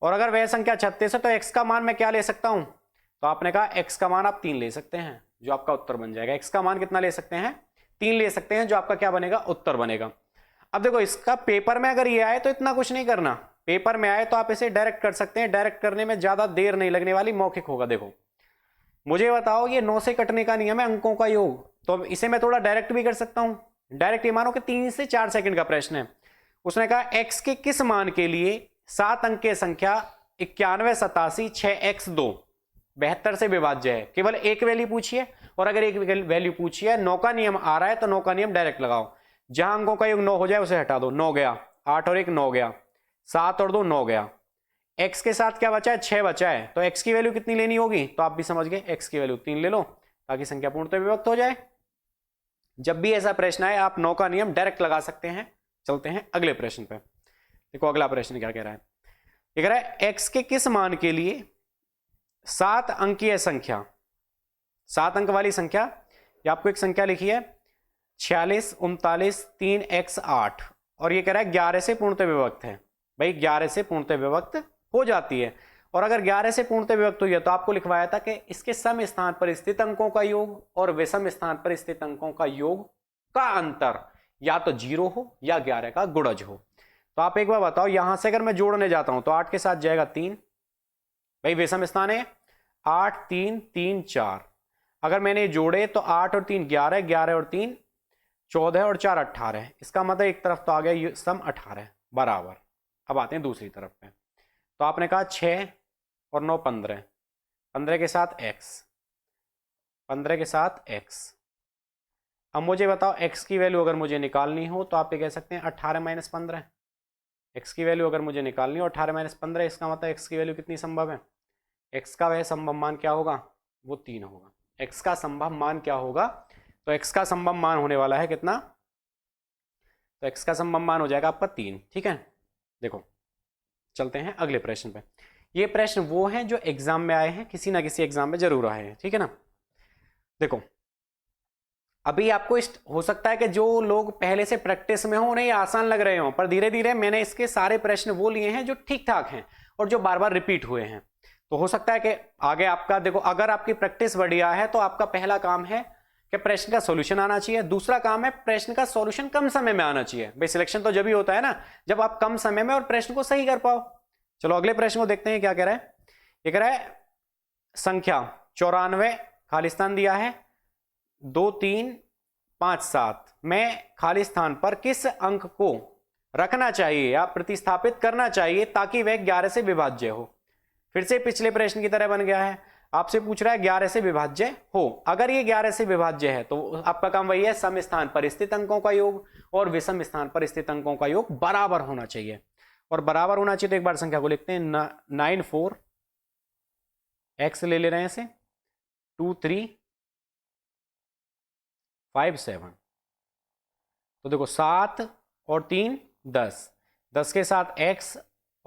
और अगर वह संख्या 36 है तो x का मान मैं क्या ले सकता हूं, तो आपने कहा x का मान आप 3 ले सकते हैं, जो आपका उत्तर बन जाएगा। x का मान कितना ले सकते हैं, 3 ले सकते हैं, जो आपका क्या बनेगा, उत्तर बनेगा। अब देखो इसका पेपर में अगर ये आए तो इतना कुछ नहीं करना, पेपर में आए तो आप इसे डायरेक्ट कर सकते हैं, डायरेक्ट करने में ज्यादा देर नहीं लगने वाली, मौखिक होगा। देखो मुझे बताओ ये 9 से कटने का नियम है अंकों का योग, तो इसे मैं थोड़ा डायरेक्ट भी कर सकता हूं। डायरेक्ट ये मानो कि 3 से 4 सेकंड का प्रश्न है। उसने कहा x के किस मान के लिए 7 अंकीय संख्या 918786x2 72 से विभाज्य है। केवल एक वैल्यू पूछी है, और अगर एक वैल्यू पूछी है, 9 का नियम आ रहा है तो 9 का नियम डायरेक्ट लगाओ। जहां अंकों का योग 9 हो जाए उसे हटा दो। 9 गया, 8 और 1 9 गया, 7 और 2 9 गया। x के साथ क्या बचा है? 6 बचा है। तो x की वैल्यू कितनी लेनी होगी? तो आप भी समझ गए, x की वैल्यू 3 ले लो ताकि संख्या पूर्णतः विभक्त हो जाए। जब भी ऐसा प्रश्न आए आप 9 का नियम डायरेक्ट लगा सकते हैं। चलते हैं अगले प्रश्न पे। देखो अगला प्रश्न क्या कह रहा है। ये कह रहा है x के किस मान के लिए 7 अंकीय संख्या, 7 अंक वाली संख्या, ये आपको एक संख्या लिखी है 46 39 3x 8, और ये कह रहा है 11 से पूर्णतः विभक्त है। भाई 11 से पूर्णतः विभक्त हो जाती है, और अगर 11 से पूर्णतः विभक्त हुई है तो आपको लिखवाया था कि इसके सम स्थान पर स्थित अंकों का योग और विषम स्थान पर स्थित अंकों का योग का अंतर या तो 0 हो या 11 का गुणज हो। तो आप एक बार बताओ, यहां से अगर मैं जोड़ने जाता हूं तो 8 के साथ जाएगा 3, भाई विषम स्थान है 8 3 3 4। अगर मैंने जोड़े तो 8 और 3 11, 11 और 3 14 और 4 18। इसका मतलब एक तरफ तो आ गया सम 18 बराबर। अब आते हैं दूसरी तरफ पे। तो आपने कहा 6 और 9 15, 15 के साथ x, 15 के साथ x। अब मुझे बताओ x की वैल्यू अगर मुझे निकालनी हो तो आप ये कह सकते हैं 18 माइनस 15। x की वैल्यू अगर मुझे निकालनी हो 18 माइनस 15, इसका मतलब x की वैल्यू कितनी संभव है? x का वह संभव मान क्या होगा? वो 3 होगा। x का संभव मान क्या होगा? तो x का संभव मान होने वाला है कितना? तो x का संभव मान हो जाएगा आपका 3। ठीक है, देखो चलते हैं अगले प्रश्न पे। ये प्रश्न वो हैं जो एग्जाम में आए हैं, किसी ना किसी एग्जाम में जरूर आए हैं। ठीक है ना। देखो अभी आपको हो सकता है कि जो लोग पहले से प्रैक्टिस में हो उन्हें आसान लग रहे हो, पर धीरे धीरे मैंने इसके सारे प्रश्न वो लिए हैं जो ठीक ठाक हैं और जो बार बार रिपीट हुए हैं। तो हो सकता है कि आगे आपका, देखो अगर आपकी प्रैक्टिस बढ़िया है तो आपका पहला काम है कि प्रश्न का सॉल्यूशन आना चाहिए। दूसरा काम है प्रश्न का सॉल्यूशन कम समय में आना चाहिए। भाई सिलेक्शन तो जब ही होता है ना जब आप कम समय में और प्रश्न को सही कर पाओ। चलो अगले प्रश्न को देखते हैं क्या कह रहा है। ये कह रहा है संख्या 94 खाली स्थान दिया है 2 3 5 7 में खाली स्थान पर किस अंक को रखना चाहिए या प्रतिस्थापित करना चाहिए ताकि वह 11 से विभाज्य हो। फिर से पिछले प्रश्न की तरह बन गया है। आपसे पूछ रहा है 11 से विभाज्य हो। अगर ये 11 से विभाज्य है तो आपका काम वही है, सम स्थान पर स्थित अंकों का योग और विषम स्थान पर स्थित अंकों का योग बराबर होना चाहिए। और बराबर होना चाहिए तो एक बार संख्या को लिखते हैं 9 4 x ले रहे हैं इसे 2 3 5 7। तो देखो 7 और 3 10, 10 के साथ x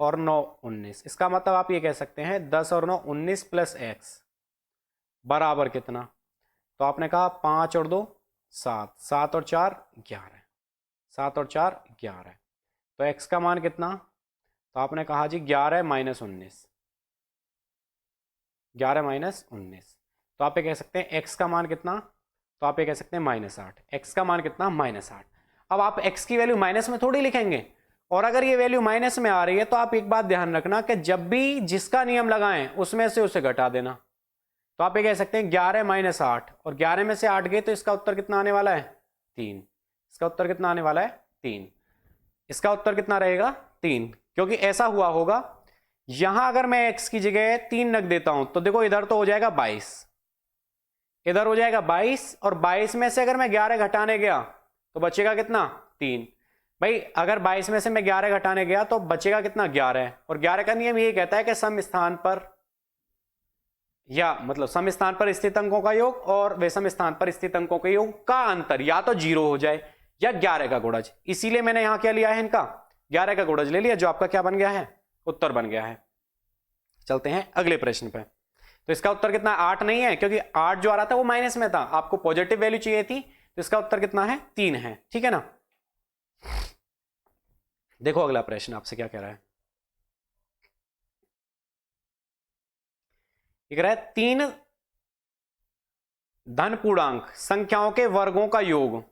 और 9 19। इसका मतलब आप ये कह सकते हैं 10 और 9 19 प्लस x बराबर कितना? तो आपने कहा 5 और 2 7, 7 और 4 11, 7 और 4 11। तो x का मान कितना? तो आपने कहा जी 11 माइनस 19, 11 माइनस 19। तो आप ये कह सकते हैं x का मान कितना? तो आप ये कह सकते हैं -8। x का मान कितना? -8। अब आप x की वैल्यू माइनस में थोड़ी लिखेंगे, और अगर ये वैल्यू माइनस में आ रही है तो आप एक बात ध्यान रखना कि जब भी जिसका नियम लगाएं उसमें से उसे घटा देना। तो आप ये कह सकते हैं 11 माइनस 8, और 11 में से 8 गए तो इसका उत्तर कितना आने वाला है? 3। इसका उत्तर कितना आने वाला है? 3। इसका उत्तर कितना रहेगा? 3। क्योंकि ऐसा हुआ होगा, यहां अगर मैं x की जगह 3 रख देता हूं तो देखो इधर तो हो जाएगा 22, इधर हो जाएगा 22, और 22 में से अगर मैं 11 घटाने गया तो बचेगा कितना? 3। भाई अगर 22 में से मैं 11 घटाने गया तो बचेगा कितना? 11। और 11 का नियम ये कहता है कि सम स्थान पर, या मतलब सम स्थान पर स्थित अंकों का योग और विषम स्थान पर स्थित अंकों के योग का अंतर या तो 0 हो जाए या 11 का गुणज। इसीलिए मैंने यहां क्या लिया है, इनका 11 का गुणज ले लिया, जो आपका क्या बन गया है? उत्तर बन गया है। चलते हैं अगले प्रश्न पे। तो इसका उत्तर कितना? 8 नहीं है, क्योंकि 8 जो आ रहा था वो माइनस में था, आपको पॉजिटिव वैल्यू चाहिए थी, तो इसका उत्तर कितना है? 3 है। ठीक है ना। देखो अगला प्रश्न आपसे क्या कह रहा है। कह रहा है 3 धन पूर्णांक संख्याओं के वर्गों का योग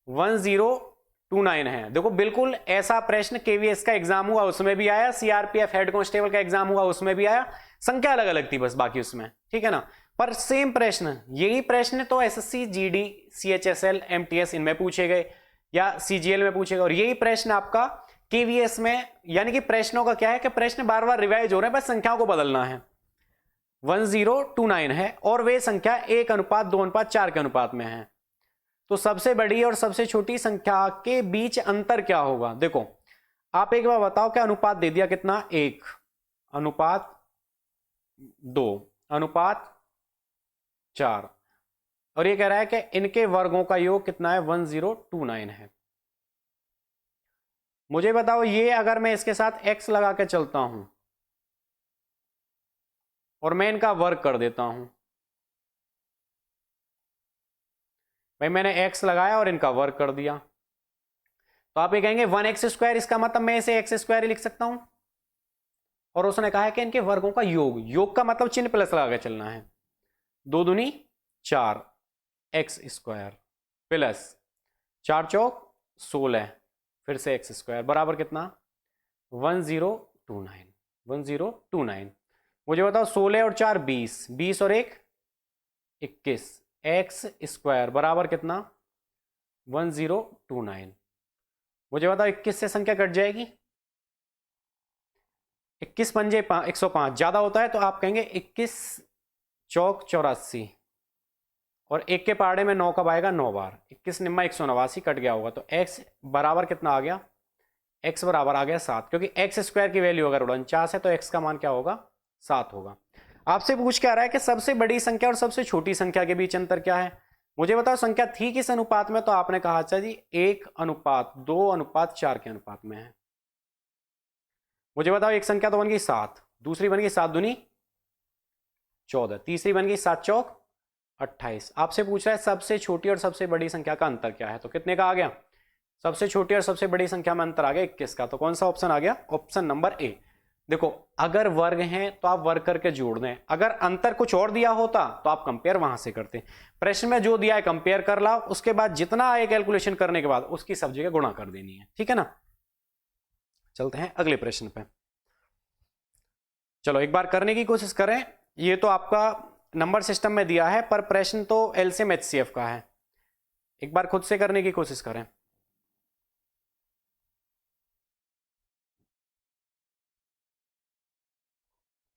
1029 है। देखो बिल्कुल ऐसा प्रश्न केवीएस का एग्जाम हुआ उसमें भी आया, सीआरपीएफ हेड कांस्टेबल का एग्जाम हुआ उसमें भी आया, संख्या अलग अलग थी बस बाकी उसमें। ठीक है ना। पर सेम प्रश्न, यही प्रश्न तो एसएससी, जीडी, सीएचएसएल, एमटीएस इनमें पूछे गए या सीजीएल में पूछे गए, और यही प्रश्न आपका केवीएस में, यानी कि प्रश्नों का क्या है कि प्रश्न बार बार रिवाइज हो रहे हैं, बस संख्याओं को बदलना है। 1029 है और वे संख्या 1:2:4 के अनुपात में है। तो सबसे बड़ी और सबसे छोटी संख्या के बीच अंतर क्या होगा? देखो आप एक बार बताओ, क्या अनुपात दे दिया कितना? 1:2:4 और ये कह रहा है कि इनके वर्गों का योग कितना है? 1029 है। मुझे बताओ ये अगर मैं इसके साथ x लगा के चलता हूं और मैं इनका वर्ग कर देता हूं, भाई मैंने x लगाया और इनका वर्ग कर दिया, तो आप ये कहेंगे 1x², इसका मतलब मैं इसे x² ही लिख सकता हूं। और उसने कहा है कि इनके वर्गों का योग, योग का मतलब चिन्ह प्लस लगा के चलना है। 2 दूनी 4 x² प्लस 4 चौक 16 फिर से x² बराबर कितना? 1029। मुझे बताओ 16 और 4 20, 20 और 1 21, x² बराबर कितना? 1029। मुझे बताओ 21 से संख्या कट जाएगी, 21 पंजे 105, ज्यादा होता है तो आप कहेंगे 21 चौक 84 और 1 के पहाड़े में 9 कब आएगा? 9 बार। 21 निम्मा 189 कट गया होगा, तो x बराबर कितना आ गया? x बराबर आ गया 7, क्योंकि x² की वैल्यू अगर 49 है तो x का मान क्या होगा? 7 होगा। आपसे पूछ के आ रहा है कि सबसे बड़ी संख्या और सबसे छोटी संख्या के बीच अंतर क्या है? मुझे बताओ संख्या थी किस अनुपात में? तो आपने कहा अच्छा जी 1:2:4 के अनुपात में है। मुझे बताओ एक संख्या तो बन गई 7, दूसरी बन गई 7 दूनी 14, तीसरी बन गई 7 चौक 28। आपसे पूछ रहा है सबसे छोटी और सबसे बड़ी संख्या का अंतर क्या है, तो कितने का आ गया? सबसे छोटी और सबसे बड़ी संख्या में अंतर आ गया 21 का। तो कौन सा ऑप्शन आ गया? Option number A. देखो अगर वर्ग हैं तो आप वर्ग करके जोड़ दें, अगर अंतर कुछ और दिया होता तो आप कंपेयर वहां से करते। प्रश्न में जो दिया है कंपेयर कर लाओ, उसके बाद जितना आए कैलकुलेशन करने के बाद उसकी सब जगह गुणा कर देनी है, ठीक है ना। चलते हैं अगले प्रश्न पे। चलो एक बार करने की कोशिश करें। ये तो आपका नंबर सिस्टम में दिया है, पर प्रश्न तो एलसीएम एचसीएफ का है। एक बार खुद से करने की कोशिश करें।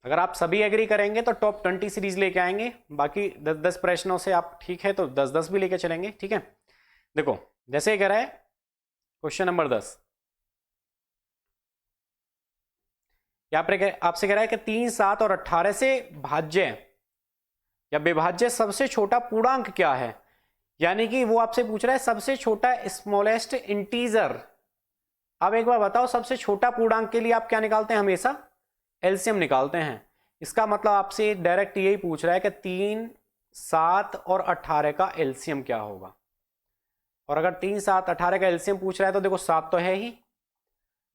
अगर आप सभी एग्री करेंगे तो टॉप 20 सीरीज लेके आएंगे, बाकी 10-10 प्रश्नों से आप ठीक है तो 10-10 भी लेके चलेंगे, ठीक है। देखो जैसे कह रहा है क्वेश्चन नंबर 10, यहां पर आपसे कह रहा है कि 3, 7 और 18 से भाज्य या विभाज्य सबसे छोटा पूर्णांक क्या है। यानी कि वो आपसे पूछ रहा है सबसे छोटा स्मॉलेस्ट इंटीजर। अब एक बार बताओ सबसे छोटा पूर्णांक के लिए आप क्या निकालते हैं? हमेशा एलसीएम निकालते हैं। इसका मतलब आपसे डायरेक्ट यही पूछ रहा है कि 3, 7 और 18 का एलसीएम क्या होगा। और अगर 3, 7, 18 का एलसीएम पूछ रहा है तो देखो 7 तो है ही,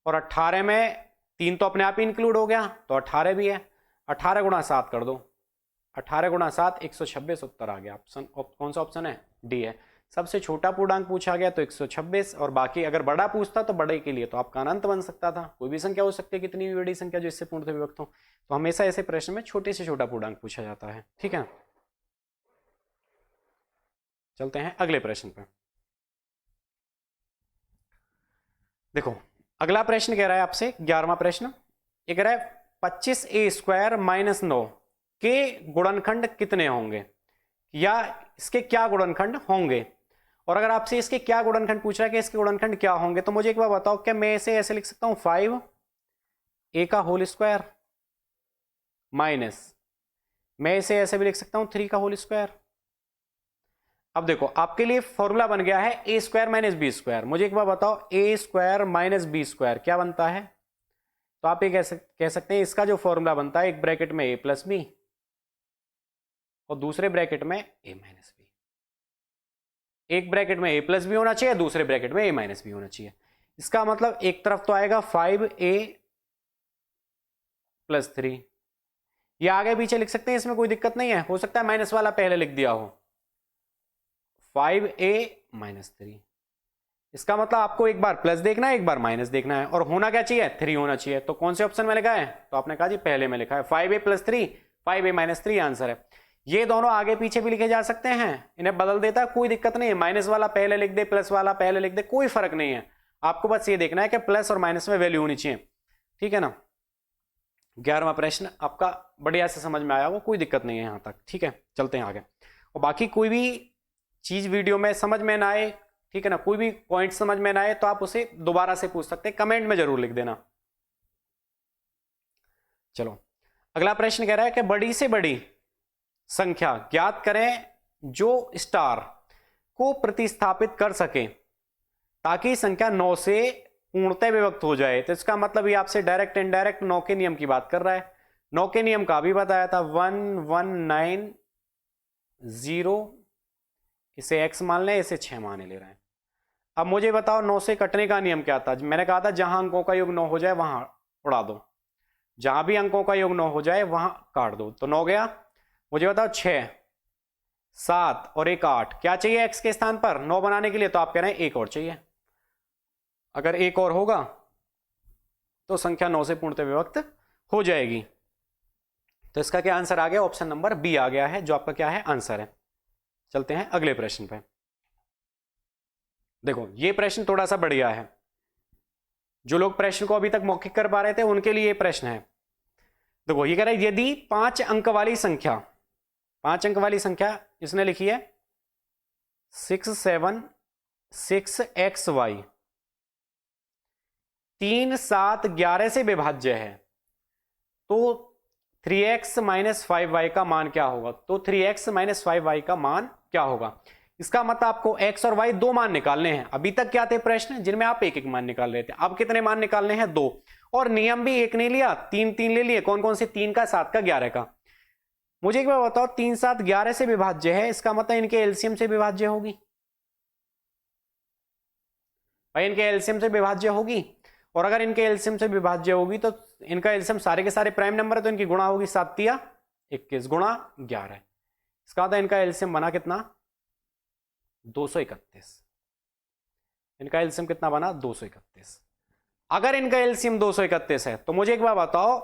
और 18 में 3 तो अपने आप ही इंक्लूड हो गया, तो 18 भी है। 18 गुणा 7 कर दो, 18 गुणा 7 126 उत्तर आ गया। ऑप्शन कौन सा ऑप्शन है? डी है। सबसे छोटा पूर्णांक पूछा गया तो 126, और बाकी अगर बड़ा पूछता तो बड़े के लिए तो आपका अनंत बन सकता था। कोई भी संख्या हो सकती है, कितनी भी बड़ी संख्या जो इससे पूर्णतः विभक्त हो। तो हमेशा ऐसे प्रश्न में छोटे से छोटा पूर्णांक पूछा जाता है, ठीक है। चलते हैं अगले प्रश्न पर। देखो अगला प्रश्न कह रहा है आपसे 11वां प्रश्न, ये कह रहा है 25a² - 9 के गुणनखंड कितने होंगे, या इसके क्या गुणनखंड होंगे। और अगर आपसे इसके क्या गुणनखंड पूछ रहा है कि इसके गुणनखंड क्या होंगे, तो मुझे एक बार बताओ क्या मैं इसे ऐसे लिख सकता हूं 5a² माइनस, मैं इसे ऐसे भी लिख सकता हूं 3 अब देखो आपके लिए फॉर्मूला बन गया है a² - b²। मुझे एक बार बताओ a² - b² क्या बनता है। तो आप ये कह सकते हैं इसका जो फॉर्मूला बनता है, एक ब्रैकेट में a + b और दूसरे ब्रैकेट में a - b। एक ब्रैकेट में a + b होना चाहिए, दूसरे ब्रैकेट में a - b होना चाहिए। इसका मतलब एक तरफ तो आएगा 5a + 3, ये आगे पीछे लिख सकते हैं, इसमें कोई दिक्कत नहीं है। हो सकता है माइनस वाला पहले लिख दिया हो, 5a - 3। इसका मतलब आपको एक बार प्लस देखना है, एक बार माइनस देखना है, और होना क्या चाहिए? 3 होना चाहिए। तो कौन से ऑप्शन में लिखा है? तो आपने कहा जी पहले में लिखा है 5a + 3, 5a - 3 आंसर है। ये दोनों आगे पीछे भी लिखे जा सकते हैं, इन्हें बदल देता है, कोई दिक्कत नहीं है। माइनस वाला पहले लिख दे, प्लस वाला पहले लिख दे, कोई फर्क नहीं है। आपको बस ये देखना है कि प्लस और माइनस में वैल्यू होनी चाहिए, ठीक है ना। 11वां प्रश्न आपका बढ़िया से समझ में आया हो, कोई दिक्कत नहीं है यहां तक, ठीक है। चलते हैं आगे। और बाकी कोई भी चीज वीडियो में समझ में ना आए, ठीक है ना, कोई भी पॉइंट समझ में ना आए तो आप उसे दोबारा से पूछ सकते हैं, कमेंट में जरूर लिख देना। चलो अगला प्रश्न कह रहा है कि बड़ी से बड़ी संख्या ज्ञात करें जो स्टार को प्रतिस्थापित कर सके ताकि संख्या 9 से पूर्णतः विभक्त हो जाए। तो इसका मतलब ये आपसे डायरेक्ट इनडायरेक्ट 9 के नियम की बात कर रहा है। 9 के नियम का भी बताया था, 1 1 9 0, इसे x मान लें, इसे 6 मान ले रहे हैं। अब मुझे बताओ 9 से कटने का नियम क्या था। मैंने कहा था जहां अंकों का योग 9 हो जाए वहां उड़ा दो, जहां भी अंकों का योग 9 हो जाए वहां काट दो। तो 9 गया। मुझे बताओ 6 7 और 1 8, क्या चाहिए x के स्थान पर 9 बनाने के लिए? तो आप कह रहे हैं 1 और चाहिए। अगर 1 और होगा तो संख्या 9 से पूर्णतः विभक्त हो जाएगी। तो इसका क्या आंसर आ गया? ऑप्शन नंबर बी आ गया है, जो आपका क्या है आंसर है। चलते हैं अगले प्रश्न पे। देखो ये प्रश्न थोड़ा सा बढ़िया है, जो लोग प्रश्न को अभी तक मौखिक कर पा रहे थे उनके लिए ये प्रश्न है। देखो ये कह रहा है यदि 5 अंक वाली संख्या, 5 अंक वाली संख्या इसने लिखी है 6 7 6xy 3 7 11 से विभाज्य है, तो 3x - 5y का मान क्या होगा? तो 3x - 5y का मान क्या होगा? इसका मतलब आपको x और y दो मान निकालने हैं। अभी तक क्या थे प्रश्न जिनमें आप एक एक मान निकाल रहे थे, अब कितने मान निकालने हैं? 2। और नियम भी एक नहीं लिया, 3 3 ले लिए। कौन कौन से? 3 का, 7 का, 11 का। मुझे एक बार बताओ, 3 7 11 से विभाज्य है, इसका मतलब इनके एलसीएम से विभाज्य होगी भाई, इनके एलसीएम से विभाज्य होगी। और अगर इनके एलसीएम से विभाज्य होगी तो इनका एलसीएम सारे के सारे प्राइम नंबर है, तो इनकी गुणा होगी 7 तिया 21 गुणा 11। इसका मतलब इनका एलसीएम बना कितना? 231। इनका एलसीएम कितना बना? 231। अगर इनका एलसीएम 231 है तो मुझे एक बार बताओ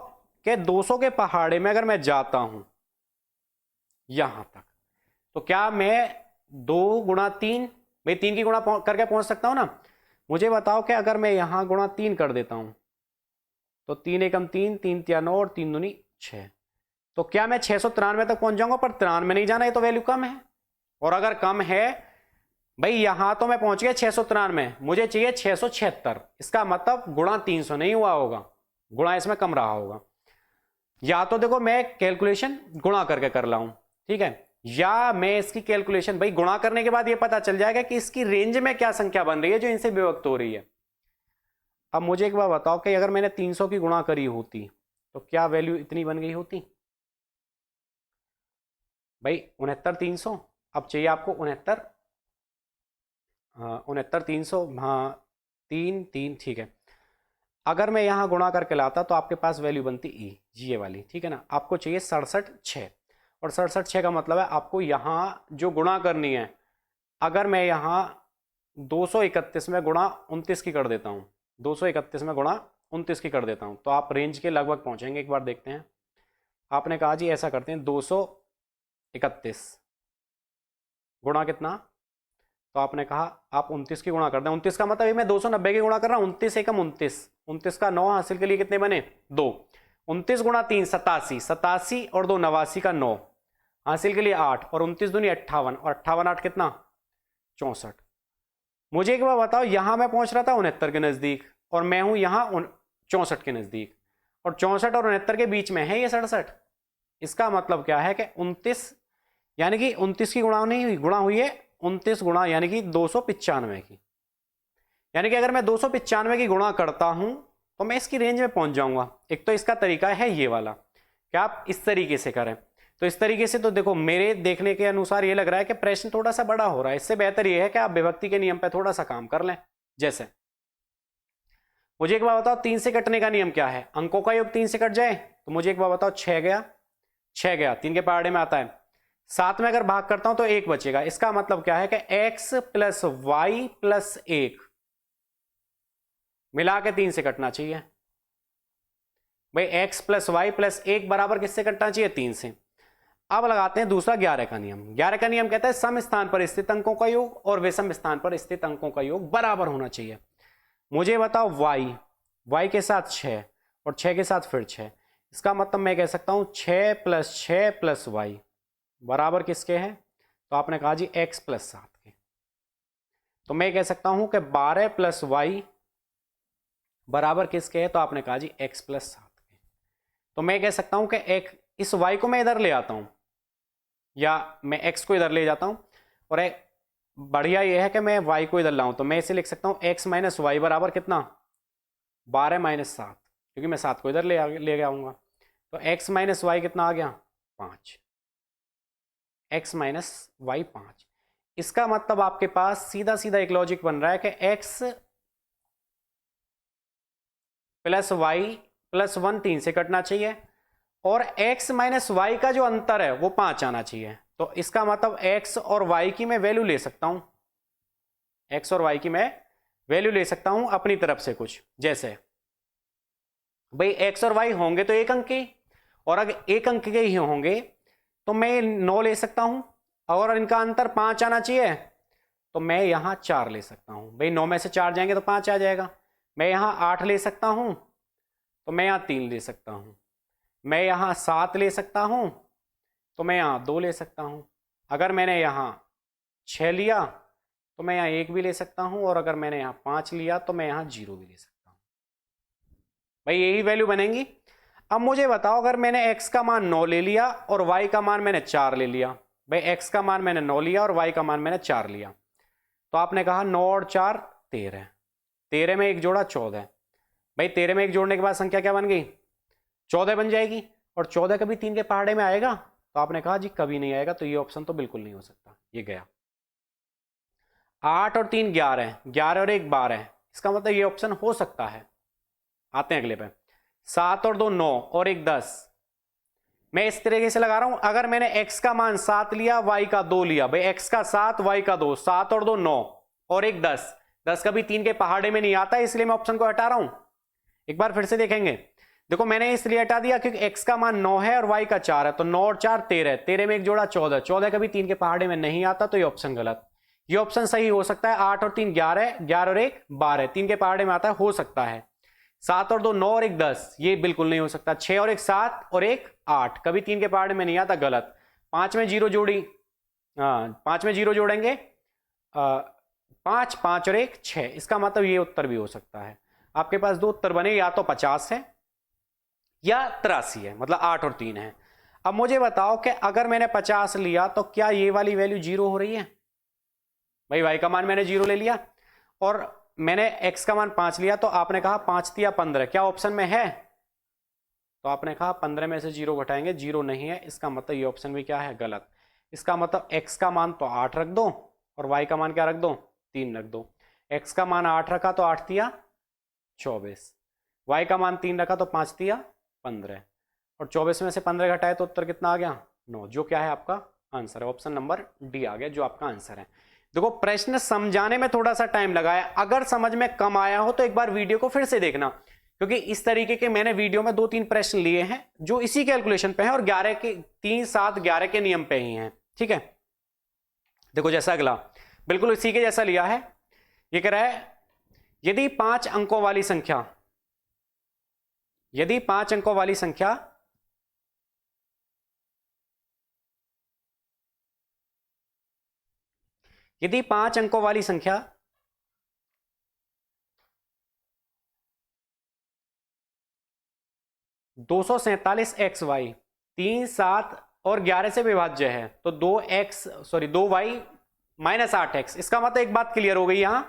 कि 200 के पहाड़े में अगर मैं जाता हूं यहां तक, तो क्या मैं 2 गुणा 3, भाई 3 की गुणा करके पहुंच सकता हूं ना? मुझे बताओ कि अगर मैं यहां गुणा 3 कर देता हूं तो 3 एकम 3, 3 तिया 9 और 3 दूनी 6, तो क्या मैं 693 तक पहुंच जाऊंगा? पर 93 नहीं जाना है, तो वैल्यू कम है। और अगर कम है भाई, यहां तो मैं पहुंच गया 693, मुझे चाहिए 676। इसका मतलब गुणा 300 नहीं हुआ होगा, गुणा इसमें कम रहा होगा। या तो देखो मैं कैलकुलेशन गुणा करके कर लाऊं, ठीक है, या मैं इसकी कैलकुलेशन भाई गुणा करने के बाद ये पता चल जाएगा कि इसकी रेंज में क्या संख्या बन रही है जो इनसे विभक्त हो रही है। अब मुझे एक बार बताओ कि अगर मैंने 300 की गुणा करी होती तो क्या वैल्यू इतनी बन गई होती? भाई 69 300, अब चाहिए आपको 69, 69 300, हाँ 3 3, ठीक है। अगर मैं यहां गुणा करके लाता तो आपके पास वैल्यू बनती ये वाली, ठीक है ना। आपको चाहिए 67 6, और 67 6 का मतलब है आपको यहां जो गुणा करनी है, अगर मैं यहां 231 में गुणा 29 की कर देता हूं, 231 में गुणा 29 की कर देता हूं, तो आप रेंज के लगभग पहुंचेंगे। एक बार देखते हैं। आपने कहा जी ऐसा करते हैं, 231 गुणा कितना? तो आपने कहा आप 29 की गुणा कर दें। 29 का मतलब मैं 290 की गुणा कर रहा हूं। 29 एकम 29, 29 का 9 हासिल के लिए कितने बने? 2। 29 गुणा 3 87, 87 और 2 89 का 9 हासिल के लिए 8, और 29 दूनी 58, और 58 8 कितना? 64। मुझे एक बार बताओ, यहां मैं पहुंच रहा था 69 के नजदीक, और मैं हूं यहां 64 के नजदीक, और 64 और 69 के बीच में है ये 67। इसका मतलब क्या है कि 29 यानी कि 29 की गुणा नहीं हुई, गुणा हुई है 29 गुणा यानी कि 295 की। यानी कि अगर मैं 295 की गुणा करता हूं तो मैं इसकी रेंज में पहुंच जाऊंगा। एक तो इसका तरीका है ये वाला कि आप इस तरीके से करें। तो इस तरीके से तो देखो मेरे देखने के अनुसार ये लग रहा है कि प्रश्न थोड़ा सा बड़ा हो रहा है। इससे बेहतर ये है कि आप विभक्ति के नियम पर थोड़ा सा काम कर लें। जैसे मुझे एक बार बताओ, 3 से कटने का नियम क्या है? अंकों का योग 3 से कट जाए, तो मुझे एक बार बताओ 6 गया, 6 गया, 3 के पहाड़े में आता है। 7 में अगर भाग करता हूं तो 1 बचेगा। इसका मतलब क्या है कि x + y + 1 मिला के 3 से कटना चाहिए। भाई x + y + 1 बराबर किससे कटना चाहिए? 3 से। अब लगाते हैं दूसरा 11 का नियम। 11 का नियम कहता है सम स्थान पर स्थित अंकों का योग और विषम स्थान पर स्थित अंकों का योग बराबर होना चाहिए। मुझे बताओ y के साथ 6 और 6 के साथ फिर 6, इसका मतलब मैं कह सकता हूं 6 + 6 + y बराबर किसके हैं? तो आपने कहा जी x + 7 के। तो मैं कह सकता हूं कि 12 + y बराबर किसके है? तो आपने कहा जी x + 7 के। तो मैं कह सकता हूं कि एक इस y को मैं इधर ले आता हूं या मैं x को इधर ले जाता हूं, और एक बढ़िया ये है कि मैं y को इधर लाऊं, तो मैं इसे लिख सकता हूं x - y बराबर कितना? 12 - 7, क्योंकि मैं 7 को इधर ले आऊंगा। तो x - y कितना आ गया? 5। x - y 5। इसका मतलब आपके पास सीधा सीधा एक लॉजिक बन रहा है कि x + y + 1 3 से कटना चाहिए, और x - y का जो अंतर है वो 5 आना चाहिए। तो इसका मतलब x और y की मैं वैल्यू ले सकता हूं, x और y की मैं वैल्यू ले सकता हूं अपनी तरफ से कुछ, जैसे भाई x और y होंगे तो एक अंक के, और अगर एक अंक के ही होंगे तो मैं 9 ले सकता हूं, और इनका अंतर 5 आना चाहिए तो मैं यहां 4 ले सकता हूं। भाई 9 में से 4 जाएंगे तो 5 आ जाएगा। मैं यहां 8 ले सकता हूं तो मैं यहां 3 ले सकता हूं। मैं यहां 7 ले सकता हूं तो मैं यहां 2 ले सकता हूं। अगर मैंने यहां 6 लिया तो मैं यहां 1 भी ले सकता हूं, और अगर मैंने यहां 5 लिया तो मैं यहां 0 भी ले सकता हूं। भाई यही वैल्यू बनेंगी। अब मुझे बताओ, अगर मैंने x का मान 9 ले लिया और y का मान मैंने 4 ले लिया, भाई x का मान मैंने 9 लिया और y का मान मैंने 4 लिया, तो आपने कहा 9 और 4 13, 13 में एक जोड़ा 14। भाई 13 में एक जोड़ने के बाद संख्या क्या बन गई? 14 बन जाएगी। और 14 कभी 3 के पहाड़े में आएगा? तो आपने कहा जी कभी नहीं आएगा, तो ये ऑप्शन तो बिल्कुल नहीं हो सकता, ये गया। 8 और 3 11, 11 और 1 12, इसका मतलब ये ऑप्शन हो सकता है। आते हैं अगले पे। 7 और 2 9 और 1 10। मैं इस तरीके से लगा रहा हूं, अगर मैंने x का मान 7 लिया, y का 2 लिया, भाई x का 7 y का 2, 7 और 2 9 और 1 10, 10 कभी 3 के पहाड़े में नहीं आता, इसलिए मैं ऑप्शन को हटा रहा हूं। एक बार फिर से देखेंगे। देखो मैंने इसलिए हटा दिया क्योंकि x का मान 9 है और y का 4 है, तो 9 और 4 13, 13 में एक जोड़ा 14, 14 कभी 3 के पहाड़े में नहीं आता, तो ये ऑप्शन गलत। ये ऑप्शन सही हो सकता है 8 और 3 11, 11 और 1 12, 3 के पहाड़े में आता है, हो सकता है। 7 और 2 9 और 1 10, ये बिल्कुल नहीं हो सकता। 6 और 1 7 और 1 8, कभी 3 के पहाड़े में नहीं आता, गलत। 5 में 0 जोड़ी, 5 में 0 जोड़ेंगे 5, 5 और 1 6, इसका मतलब ये उत्तर भी हो सकता है। आपके पास दो उत्तर बने, या तो 50 है या 83 है, मतलब 8 और 3 है। अब मुझे बताओ कि अगर मैंने 50 लिया तो क्या ये वाली वैल्यू 0 हो रही है? भाई y का मान मैंने 0 ले लिया और मैंने x का मान 5 लिया, तो आपने कहा 5 या 15 क्या ऑप्शन में है? तो आपने कहा 15 में से 0 घटाएंगे, 0 नहीं है, इसका मतलब ये ऑप्शन भी क्या है? गलत। इसका मतलब x का मान तो 8 रख दो और y का मान क्या रख दो? 3 रख दो। x का मान 8 रखा तो 8 तिया 24, y का मान 3 रखा तो 5 तिया 15, और 24 में से 15 घटाए तो उत्तर कितना आ गया? 9, जो क्या है आपका आंसर है। ऑप्शन नंबर डी आ गया, जो आपका आंसर है। देखो प्रश्न समझाने में थोड़ा सा टाइम लगा है, अगर समझ में कम आया हो तो एक बार वीडियो को फिर से देखना, क्योंकि इस तरीके के मैंने वीडियो में 2-3 प्रश्न लिए हैं जो इसी कैलकुलेशन पे हैं और 11 के 3 7 11 के नियम पे ही हैं। ठीक है, देखो जैसा अगला बिल्कुल इसी के जैसा लिया है। ये कह रहा है यदि 5 अंकों वाली संख्या, यदि 5 अंकों वाली संख्या यदि 5 अंकों वाली संख्या 247 एक्स वाई 3 7 और 11 से विभाज्य है, तो 2y - 8x, इसका मतलब एक बात क्लियर हो गई, यहां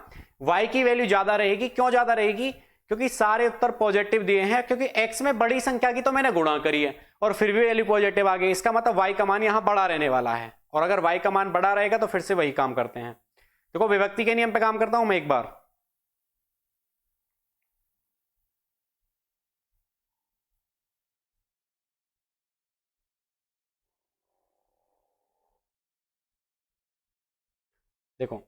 y की वैल्यू ज्यादा रहेगी। क्यों ज्यादा रहेगी? क्योंकि सारे उत्तर पॉजिटिव दिए हैं, क्योंकि x में बड़ी संख्या की तो मैंने गुणा करी है और फिर भी वैल्यू पॉजिटिव आ गई, इसका मतलब y का मान यहां बड़ा रहने वाला है, और अगर y का मान बड़ा रहेगा तो फिर से वही काम करते हैं। देखो विभक्ति के नियम पे काम करता हूं मैं एक बार। देखो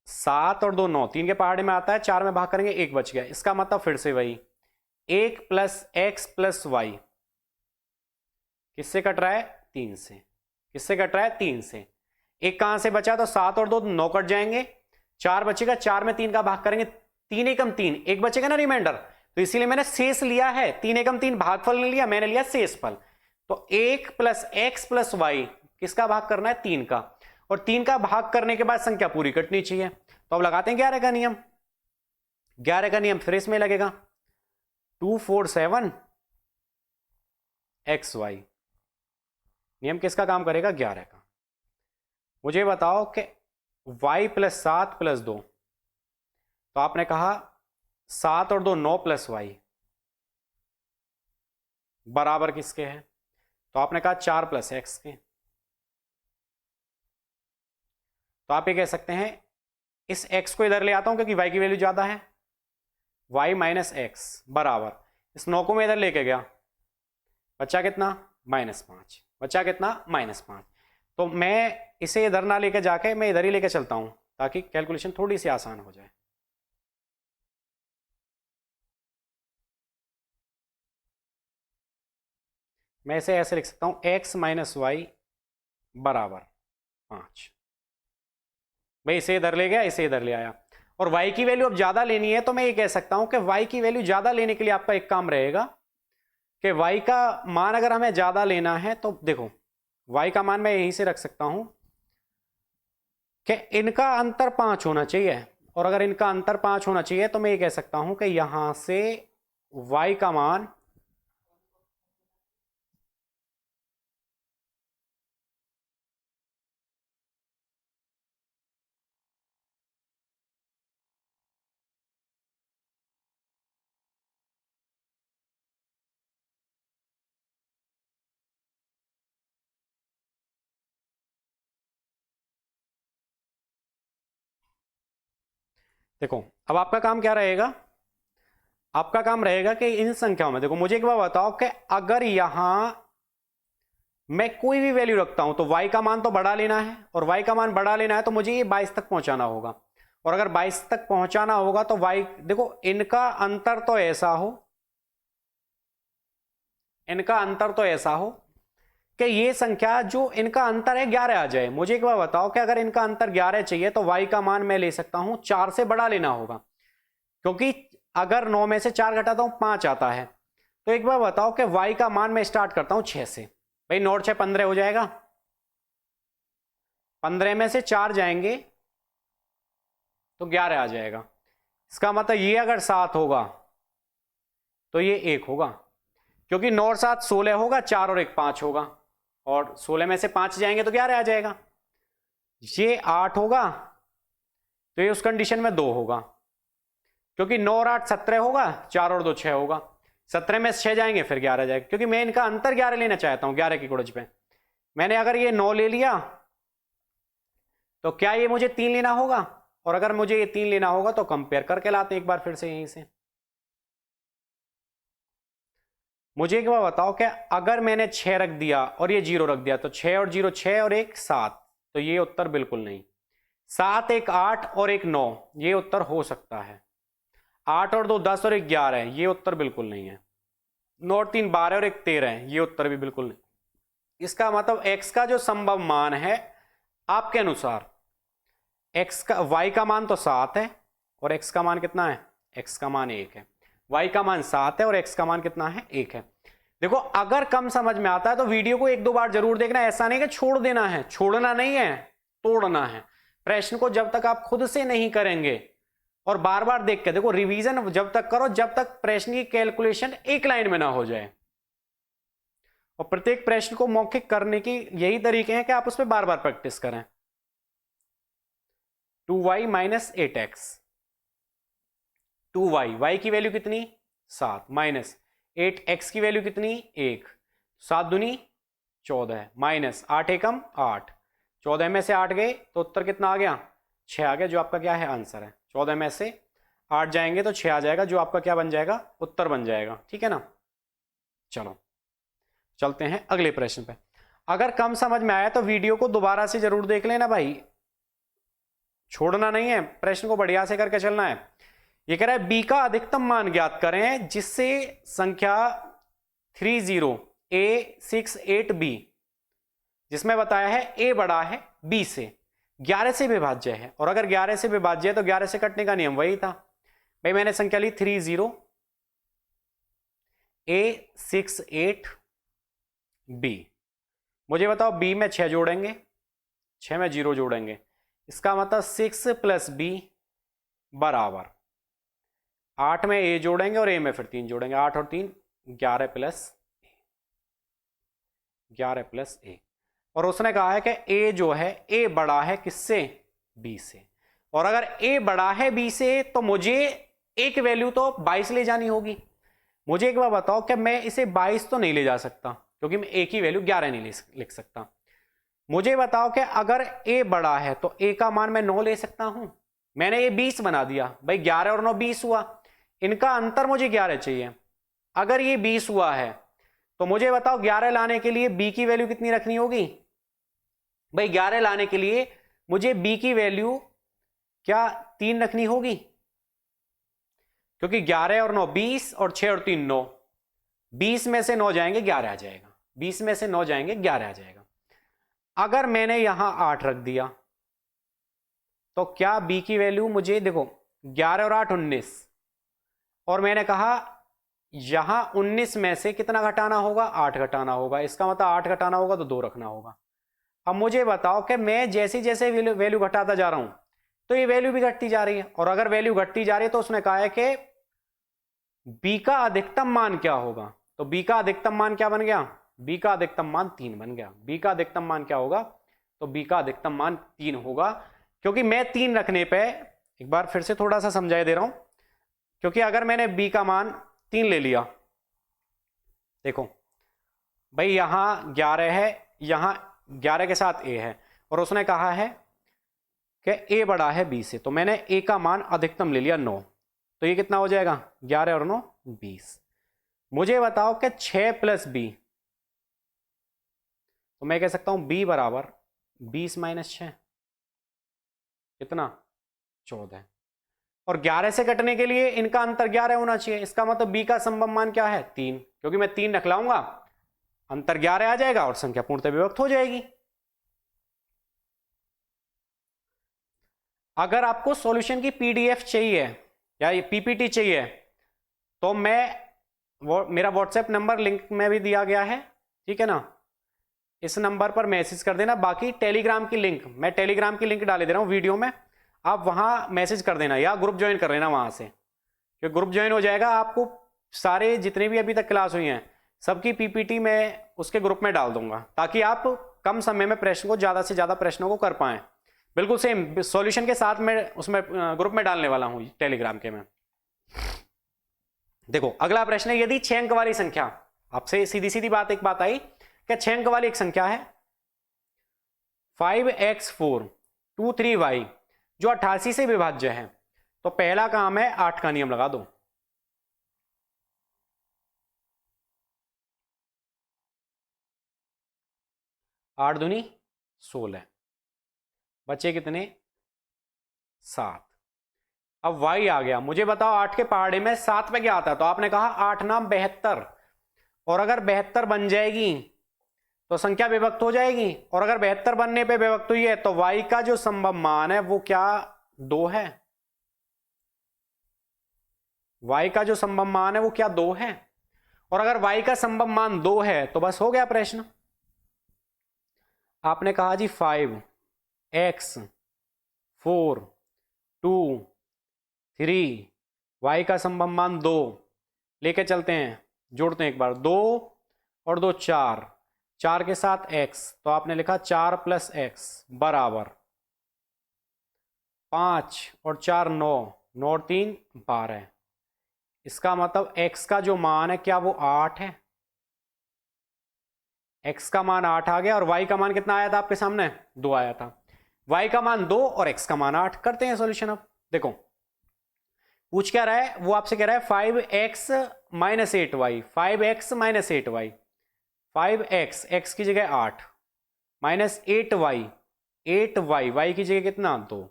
7 और 2 9, 3 के पहाड़े में आता है, 4 में भाग करेंगे 1 बच गया, इसका मतलब फिर से वही 1 + x + y किससे कट रहा है? 3 से। किससे कट रहा है? 3 से। एक कहां से बचा? तो 7 और 2 9 कट जाएंगे, 4 बचेगा, 4 में 3 का भाग करेंगे 3 एकम 3, एक बचेगा ना रिमाइंडर, तो इसीलिए मैंने शेष लिया है, 3 एकम 3 भागफल नहीं लिया, मैंने लिया शेषफल। तो 1 प्लस एक्स प्लस वाई किसका भाग करना है? 3 का, और 3 का भाग करने के बाद संख्या पूरी कटनी चाहिए। तो अब लगाते हैं 11 का नियम। 11 का नियम फिर इसमें लगेगा, 247 एक्स वाई। नियम किसका काम करेगा? 11 का। मुझे बताओ कि y प्लस 7 प्लस 2, तो आपने कहा 7 और 2 9 प्लस वाई बराबर किसके है? तो आपने कहा 4 प्लस एक्स के। तो आप ये कह सकते हैं, इस x को इधर ले आता हूं क्योंकि y की वैल्यू ज्यादा है, y माइनस एक्स बराबर, इस 9 को मैं इधर लेके गया, बच्चा कितना? -5। बच्चा कितना? -5। तो मैं इसे इधर ना लेके जाके मैं इधर ही लेके चलता हूं ताकि कैलकुलेशन थोड़ी सी आसान हो जाए। मैं इसे ऐसे लिख सकता हूं, x माइनस वाई बराबर 5। भाई इसे इधर ले गया, इसे इधर ले आया, और y की वैल्यू अब ज्यादा लेनी है, तो मैं ये कह सकता हूं कि y की वैल्यू ज्यादा लेने के लिए आपका एक काम रहेगा कि y का मान अगर हमें ज्यादा लेना है तो देखो, y का मान मैं यहीं से रख सकता हूं कि इनका अंतर 5 होना चाहिए, और अगर इनका अंतर 5 होना चाहिए तो मैं ये कह सकता हूं कि यहां से y का मान देखो, अब आपका काम क्या रहेगा? आपका काम रहेगा कि इन संख्याओं में देखो, मुझे एक बार बताओ कि अगर यहां मैं कोई भी वैल्यू रखता हूं तो y का मान तो बड़ा लेना है, और y का मान बड़ा लेना है तो मुझे ये 22 तक पहुंचाना होगा, और अगर 22 तक पहुंचाना होगा तो y देखो, इनका अंतर तो ऐसा हो, इनका अंतर तो ऐसा हो कि ये संख्या जो इनका अंतर है 11 आ जाए। मुझे एक बार बताओ कि अगर इनका अंतर 11 चाहिए तो y का मान मैं ले सकता हूं 4 से बड़ा लेना होगा, क्योंकि अगर 9 में से 4 घटाता हूं 5 आता है। तो एक बार बताओ कि y का मान मैं स्टार्ट करता हूं 6 से, भाई 9 और 6 15 हो जाएगा, 15 में से 4 जाएंगे तो 11 आ जाएगा। इसका मतलब ये अगर 7 होगा तो ये 1 होगा, क्योंकि 9 और 7 16 होगा, 4 और 1 5 होगा, और 16 में से 5 जाएंगे तो 11 आ जाएगा। ये 8 होगा तो ये उस कंडीशन में 2 होगा, क्योंकि 9 और 8 17 होगा, 4 और 2 6 होगा, 17 में से 6 जाएंगे फिर 11 जाएगा, क्योंकि मैं इनका अंतर 11 लेना चाहता हूं 11 की गुणज पे। मैंने अगर ये 9 ले लिया तो क्या ये मुझे 3 लेना होगा, और अगर मुझे ये 3 लेना होगा तो कंपेयर करके लाते हैं एक बार फिर से यहीं से। मुझे एक बार बताओ कि अगर मैंने 6 रख दिया और ये 0 रख दिया तो 6 और 0 6 और 1 7, तो ये उत्तर बिल्कुल नहीं। 7 1 8 और 1 9, ये उत्तर हो सकता है। 8 और 2 10 और 1 11 है, ये उत्तर बिल्कुल नहीं है। 9 और 3 12 और 1 13 है, ये उत्तर भी बिल्कुल नहीं। इसका मतलब x का जो संभव मान है आपके अनुसार, x का y का मान तो 7 है, और x का मान कितना है? x का मान 1 है। y का मान 7 है और x का मान कितना है? 1 है। देखो, अगर कम समझ में आता है तो वीडियो को 1-2 बार जरूर देखना, ऐसा नहीं कि छोड़ देना है, छोड़ना नहीं है, तोड़ना है। प्रश्न को जब तक आप खुद से नहीं करेंगे और बार बार देख के देखो, रिवीजन जब तक करो जब तक प्रश्न की कैलकुलेशन एक लाइन में ना हो जाए। और प्रत्येक प्रश्न को मौखिक करने की यही तरीके हैं कि आप उस पर बार बार प्रैक्टिस करें। 2y minus 8x, 2y, y की वैल्यू कितनी? 7, माइनस 8x की वैल्यू कितनी? 1, 7 दूनी 14, माइनस 8 एकम 8, 14 में से 8 गए तो उत्तर कितना आ गया? 6 आ गया, जो आपका क्या है? आंसर है। 14 में से 8 जाएंगे तो 6 आ जाएगा, जो आपका क्या बन जाएगा? उत्तर बन जाएगा। ठीक है ना? चलो चलते हैं अगले प्रश्न पे। अगर कम समझ में आया तो वीडियो को दोबारा से जरूर देख लेना भाई, छोड़ना नहीं है, प्रश्न को बढ़िया से करके चलना है। ये कह रहा है b का अधिकतम मान ज्ञात करें जिससे संख्या 30a68b, जिसमें बताया है a बड़ा है b से, 11 से विभाज्य है, और अगर 11 से विभाज्य है तो 11 से कटने का नियम वही था। भाई मैंने संख्या ली 30A68B। मुझे बताओ B में 6 जोड़ेंगे, 6 में 0 जोड़ेंगे, इसका मतलब 6 + B बराबर 8 में A जोड़ेंगे और A में फिर 3 जोड़ेंगे, 8 और 3 11 + A। और उसने कहा है कि A जो है A बड़ा है किससे? B से। और अगर A बड़ा है B से तो मुझे एक वैल्यू तो 22 ले जानी होगी। मुझे एक बार बताओ कि मैं इसे 22 तो नहीं ले जा सकता क्योंकि मैं A की वैल्यू 11 नहीं लिख सकता। मुझे बताओ कि अगर A बड़ा है तो A का मान मैं 9 ले सकता हूं। मैंने ये 20 बना दिया, भाई 11 और 9 20 हुआ, इनका अंतर मुझे 11 चाहिए। अगर ये 20 हुआ है तो मुझे बताओ 11 लाने के लिए B की वैल्यू कितनी रखनी होगी? भाई 11 लाने के लिए मुझे B की वैल्यू क्या 3 रखनी होगी, क्योंकि 11 और 9 20 और 6 और 3 9, 20 में से 9 जाएंगे 11 आ जाएगा, 20 में से 9 जाएंगे 11 आ जाएगा। अगर मैंने यहां 8 रख दिया तो क्या B की वैल्यू मुझे देखो 11 और 8 19, और मैंने कहा यहां 19 में से कितना घटाना होगा? 8 घटाना होगा, इसका मतलब 8 घटाना होगा तो 2 रखना होगा। अब मुझे बताओ कि मैं जैसे जैसे वैल्यू घटाता जा रहा हूं तो ये वैल्यू भी घटती जा रही है, और अगर वैल्यू घटती जा रही है तो उसने कहा है कि B का अधिकतम मान क्या होगा? तो B का अधिकतम मान क्या बन गया? B का अधिकतम मान 3 बन गया। B का अधिकतम मान क्या होगा? तो B का अधिकतम मान 3 होगा, क्योंकि मैं 3 रखने पे, एक बार फिर से थोड़ा सा समझाई दे रहा हूं, क्योंकि अगर मैंने B का मान 3 ले लिया, देखो भाई यहां 11 है, यहां 11 के साथ A है, और उसने कहा है कि A बड़ा है B से, तो मैंने A का मान अधिकतम ले लिया 9, तो ये कितना हो जाएगा? 11 और 9 20। मुझे बताओ कि 6 + B, तो मैं कह सकता हूं B बराबर 20 - 6 कितना? 14। और 11 से कटने के लिए इनका अंतर 11 होना चाहिए, इसका मतलब B का संभव मान क्या है? 3, क्योंकि मैं 3 रख लाऊंगा, अंतर 11 आ जाएगा और संख्या पूर्णतः विभक्त हो जाएगी। अगर आपको सॉल्यूशन की PDF चाहिए या PPT चाहिए तो मेरा व्हाट्सएप नंबर लिंक में भी दिया गया है, ठीक है ना, इस नंबर पर मैसेज कर देना। बाकी टेलीग्राम की लिंक, मैं टेलीग्राम की लिंक डाले दे रहा हूं वीडियो में, आप वहां मैसेज कर देना या ग्रुप ज्वाइन कर लेना वहां से, क्योंकि ग्रुप ज्वाइन हो जाएगा, आपको सारे जितने भी अभी तक क्लास हुई हैं सबकी PPT में उसके ग्रुप में डाल दूंगा, ताकि आप कम समय में प्रश्न को, ज्यादा से ज्यादा प्रश्नों को कर पाएं। बिल्कुल सेम सॉल्यूशन के साथ मैं उसमें ग्रुप में डालने वाला हूं टेलीग्राम के में। देखो अगला प्रश्न है, यदि 6 अंक वाली संख्या, आपसे सीधी सीधी बात एक बात आई कि 6 अंक वाली एक संख्या है 5x4 23y जो 88 से विभाज्य है, तो पहला काम है 8 का नियम लगा दो। आठ दूनी 16, बचे कितने? 7। अब y आ गया, मुझे बताओ 8 के पहाड़े में 7 पे क्या आता है? तो आपने कहा 8 नाम 72, और अगर 72 बन जाएगी तो संख्या विभक्त हो जाएगी, और अगर 72 बनने पे विभक्त हुई है तो y का जो संभव मान है वो क्या 2 है? y का जो संभव मान है वो क्या 2 है? और अगर y का संभव मान 2 है तो बस हो गया प्रश्न। आपने कहा जी 5x 4 2 3 y का संभव मान 2, लेके चलते हैं, जोड़ते हैं एक बार, 2 और 2 4, 4 के साथ x, तो आपने लिखा 4 + x बराबर 5 और 4 9, 9 और 3 12। इसका मतलब x का जो मान है क्या वो 8 है? x का मान 8 आ गया, और y का मान कितना आया था आपके सामने? 2 आया था। y का मान 2 और x का मान 8। करते हैं सॉल्यूशन। अब देखो पूछ क्या रहा है, वो आपसे कह रहा है 5x - 8y, 5x - 8y, 5x x की जगह 8 माइनस 8y, 8y y की जगह कितना 2।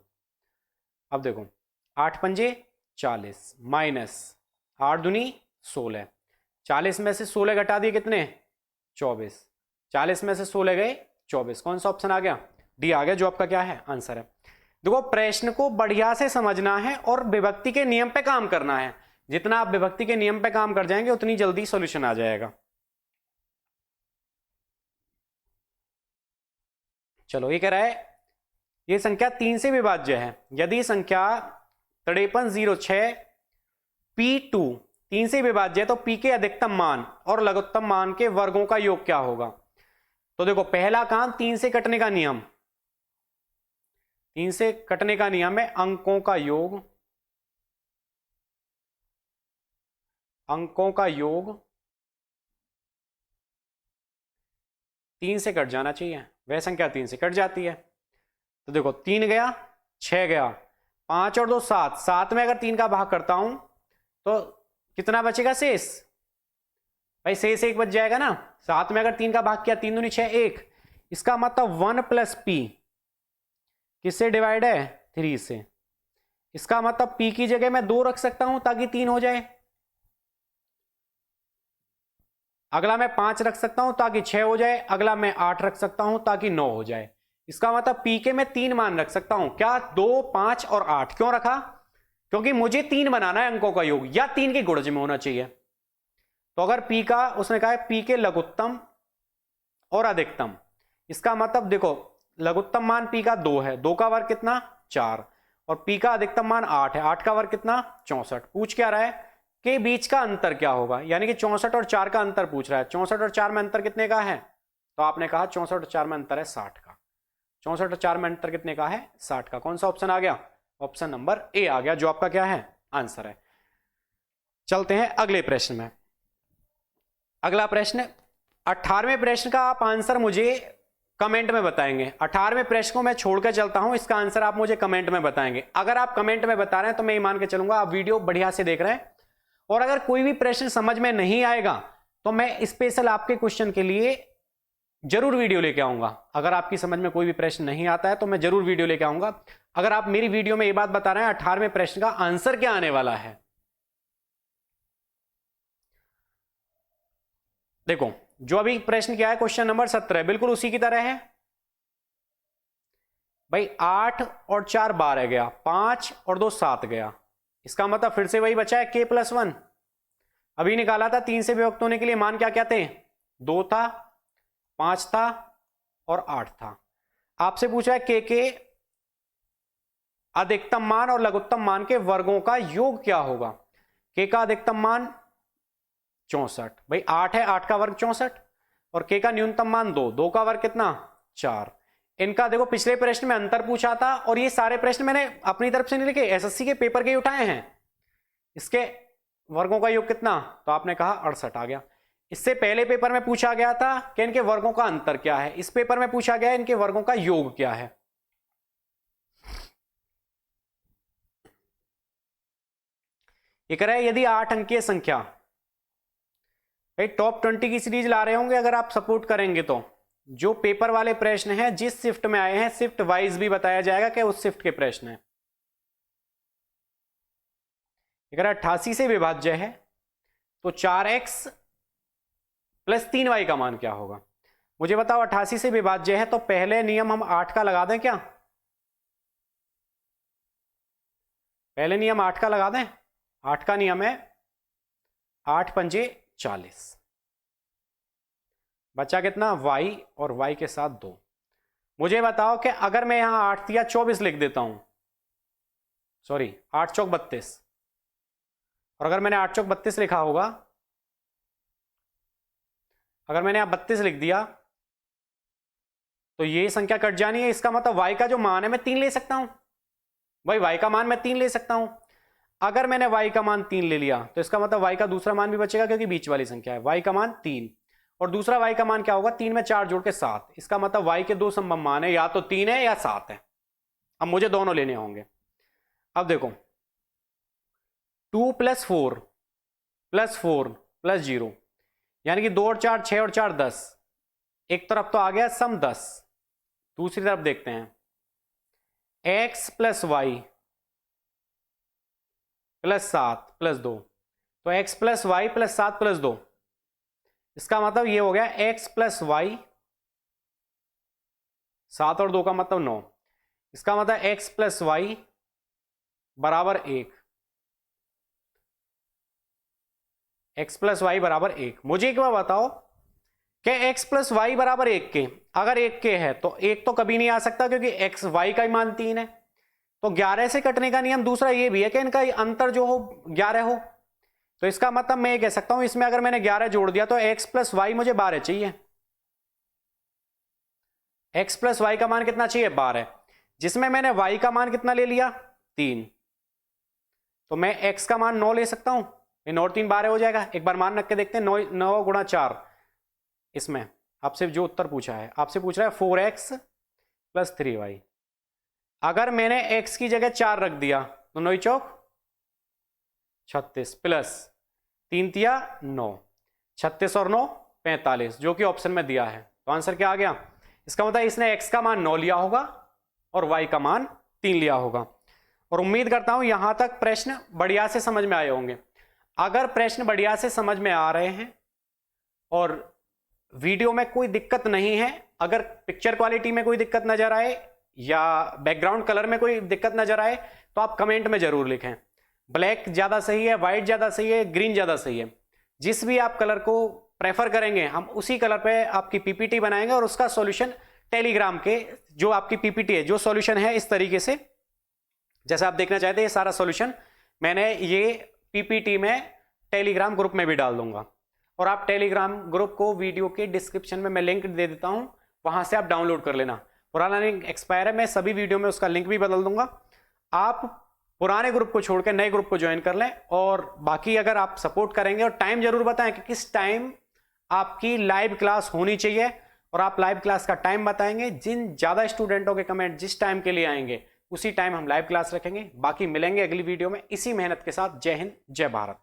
अब देखो 8 पंजे 40 माइनस 8 दूनी 16, 40 में से 16 घटा दिए कितने 24, 40 में से 16 गए 24, कौन सा ऑप्शन आ गया? डी आ गया, जो आपका क्या है आंसर है। देखो प्रश्न को बढ़िया से समझना है और विभक्ति के नियम पे काम करना है। जितना आप विभक्ति के नियम पे काम कर जाएंगे उतनी जल्दी सॉल्यूशन आ जाएगा। चलो ये कह रहा है ये संख्या 3 से विभाज्य है यदि संख्या 5306 P2 3 से विभाज्य है तो P के अधिकतम मान और लघुत्तम मान के वर्गों का योग क्या होगा। तो देखो पहला काम 3 से कटने का नियम, 3 से कटने का नियम है अंकों का योग, अंकों का योग 3 से कट जाना चाहिए। वह संख्या 3 से कट जाती है। तो देखो 3 गया, 6 गया, 5 और 2 7, 7 में अगर 3 का भाग करता हूं तो कितना बचेगा शेष। भाई शेष 1 बच जाएगा ना। 7 में अगर 3 का भाग किया 3 दूनी 6 1, इसका मतलब 1 प्लस पी किससे डिवाइड है 3 से। इसका मतलब पी की जगह मैं 2 रख सकता हूं ताकि 3 हो जाए। अगला मैं 5 रख सकता हूं ताकि 6 हो जाए। अगला मैं 8 रख सकता हूं ताकि 9 हो जाए। इसका मतलब पी के मैं 3 मान रख सकता हूं। क्या 2 5 और 8 क्यों रखा, क्योंकि मुझे 3 बनाना है अंकों का योग या 3 के गुणज में होना चाहिए। तो अगर पी का उसने कहा है पी के लघुत्तम और अधिकतम, इसका मतलब देखो लघुत्तम मान पी का 2 है, 2 का वर्ग कितना 4 और पी का अधिकतम मान 8 है, 8 का वर्ग कितना 64। पूछ क्या रहा है के बीच का अंतर क्या होगा, यानी कि 64 और 4 का अंतर पूछ रहा है। 64 और 4 में अंतर कितने का है, तो आपने कहा 64 और 4 में अंतर है 60 का। 64 और 4 में अंतर कितने का है 60 का। कौन सा ऑप्शन आ गया, ऑप्शन नंबर ए आ गया, जो आपका क्या है आंसर है। चलते हैं अगले प्रश्न में। अगला प्रश्न 18वें प्रश्न का आप आंसर मुझे कमेंट में बताएंगे। 18वें प्रश्न को मैं छोड़कर चलता हूं, इसका आंसर आप मुझे कमेंट में बताएंगे। अगर आप कमेंट में बता रहे हैं तो मैं ये मान के चलूंगा आप वीडियो बढ़िया से देख रहे हैं। और अगर कोई भी प्रश्न समझ में नहीं आएगा तो मैं स्पेशल आपके क्वेश्चन के लिए जरूर वीडियो लेके आऊंगा। अगर आपकी समझ में कोई भी प्रश्न नहीं आता है तो मैं जरूर वीडियो लेके आऊंगा। अगर आप मेरी वीडियो में ये बात बता रहे हैं 18वें प्रश्न का आंसर क्या आने वाला है। देखो जो अभी प्रश्न क्या है क्वेश्चन नंबर 17 बिल्कुल उसी की तरह है। भाई 8 और 4 12 गया, 5 और 2 7 गया। इसका मतलब फिर से वही बचा है k प्लस 1। अभी निकाला था 3 से विभक्त होने के लिए मान क्या क्या थे, 2 था, 5 था और 8 था। आपसे पूछा है k के अधिकतम मान और लघुत्तम मान के वर्गों का योग क्या होगा। k का अधिकतम मान 64, भाई 8 है, 8 का वर्ग 64 और k का न्यूनतम मान 2, 2 का वर्ग कितना 4। इनका देखो पिछले प्रश्न में अंतर पूछा था और ये सारे प्रश्न मैंने अपनी तरफ से नहीं लिखे, एसएससी के पेपर के ही उठाए हैं। इसके वर्गों का योग कितना, तो आपने कहा 68 आ गया। इससे पहले पेपर में पूछा गया था कि इनके वर्गों का अंतर क्या है, इस पेपर में पूछा गया है इनके वर्गों का योग क्या है। ये कह रहा है यदि 8 अंकीय संख्या, भाई टॉप 20 की सीरीज ला रहे होंगे अगर आप सपोर्ट करेंगे तो। जो पेपर वाले प्रश्न हैं जिस शिफ्ट में आए हैं शिफ्ट वाइज भी बताया जाएगा कि उस शिफ्ट के प्रश्न है। अगर 88 से विभाज्य है तो 4x प्लस 3y का मान क्या होगा। मुझे बताओ 88 से विभाज्य है तो पहले नियम हम 8 का लगा दें क्या, पहले नियम 8 का लगा दें। 8 का नियम है 8 पंजे 40, बचा कितना y और y के साथ 2। मुझे बताओ कि अगर मैं यहां 8 या 24 लिख देता हूं, सॉरी 8 चौक 32, और अगर मैंने 8 चौक 32 लिखा होगा, अगर मैंने यहां 32 लिख दिया तो ये संख्या कट जानी है। इसका मतलब y का जो मान है मैं 3 ले सकता हूं। भाई y का मान मैं 3 ले सकता हूं। अगर मैंने y का मान 3 ले लिया तो इसका मतलब y का दूसरा मान भी बचेगा क्योंकि बीच वाली संख्या है। y का मान 3 और दूसरा y का मान क्या होगा, 3 में 4 जोड़ के 7। इसका मतलब y के दो संभव मान है, या तो 3 है या 7 है। अब मुझे दोनों लेने होंगे। अब देखो 2 प्लस 4 प्लस 4 प्लस 0, यानी कि 2 और 4 6 और 4 10। एक तरफ तो आ गया सम 10, दूसरी तरफ देखते हैं x plus y plus 7 plus 2, तो x plus y plus 7 plus 2। इसका मतलब ये हो गया x प्लस वाई, 7 और 2 का मतलब 9। इसका मतलब x प्लस वाई बराबर 1, x प्लस वाई बराबर 1। मुझे एक बार बताओ कि x प्लस वाई बराबर 1 के, अगर 1 के है तो 1 तो कभी नहीं आ सकता क्योंकि x y का ही मान 3 है, तो 11 से कटने का नियम दूसरा ये भी है कि इनका अंतर जो हो 11 हो। तो इसका मतलब मैं ये कह सकता हूं इसमें अगर मैंने 11 जोड़ दिया तो x प्लस वाई मुझे 12 चाहिए। x प्लस वाई का मान कितना चाहिए? 12, जिसमें मैंने y का मान कितना ले लिया? 3। तो मैं x का मान 9 ले सकता हूं, ये 9 और 3 12 हो जाएगा। एक बार मान रख के देखते हैं, 9 गुणा 4, इसमें आपसे जो उत्तर पूछा है, आपसे पूछ रहा है 4x प्लस 3y। अगर मैंने x की जगह 4 रख दिया तो 9 चौक 36 प्लस 3 तिया 9, 36 और 9 45, जो कि ऑप्शन में दिया है। तो आंसर क्या आ गया? इसका मतलब इसने x का मान 9 लिया होगा और y का मान 3 लिया होगा। और उम्मीद करता हूं यहां तक प्रश्न बढ़िया से समझ में आए होंगे। अगर प्रश्न बढ़िया से समझ में आ रहे हैं और वीडियो में कोई दिक्कत नहीं है, अगर पिक्चर क्वालिटी में कोई दिक्कत नजर आए या बैकग्राउंड कलर में कोई दिक्कत नजर आए तो आप कमेंट में जरूर लिखें। ब्लैक ज्यादा सही है, व्हाइट ज्यादा सही है, ग्रीन ज्यादा सही है, जिस भी आप कलर को प्रेफर करेंगे हम उसी कलर पे आपकी पीपीटी बनाएंगे और उसका सॉल्यूशन टेलीग्राम के जो आपकी पीपीटी है, जो सॉल्यूशन है इस तरीके से जैसा आप देखना चाहते हैं, ये सारा सॉल्यूशन मैंने ये पीपीटी में टेलीग्राम ग्रुप में भी डाल दूंगा। और आप टेलीग्राम ग्रुप को वीडियो के डिस्क्रिप्शन में मैं लिंक दे देता हूं, वहां से आप डाउनलोड कर लेना। पुराना लिंक एक्सपायर है, मैं सभी वीडियो में उसका लिंक भी बदल दूंगा। आप पुराने ग्रुप को छोड़कर नए ग्रुप को ज्वाइन कर लें। और बाकी अगर आप सपोर्ट करेंगे और टाइम जरूर बताएं कि किस टाइम आपकी लाइव क्लास होनी चाहिए, और आप लाइव क्लास का टाइम बताएंगे, जिन ज्यादा स्टूडेंटों के कमेंट जिस टाइम के लिए आएंगे उसी टाइम हम लाइव क्लास रखेंगे। बाकी मिलेंगे अगली वीडियो में इसी मेहनत के साथ। जय हिंद, जय भारत।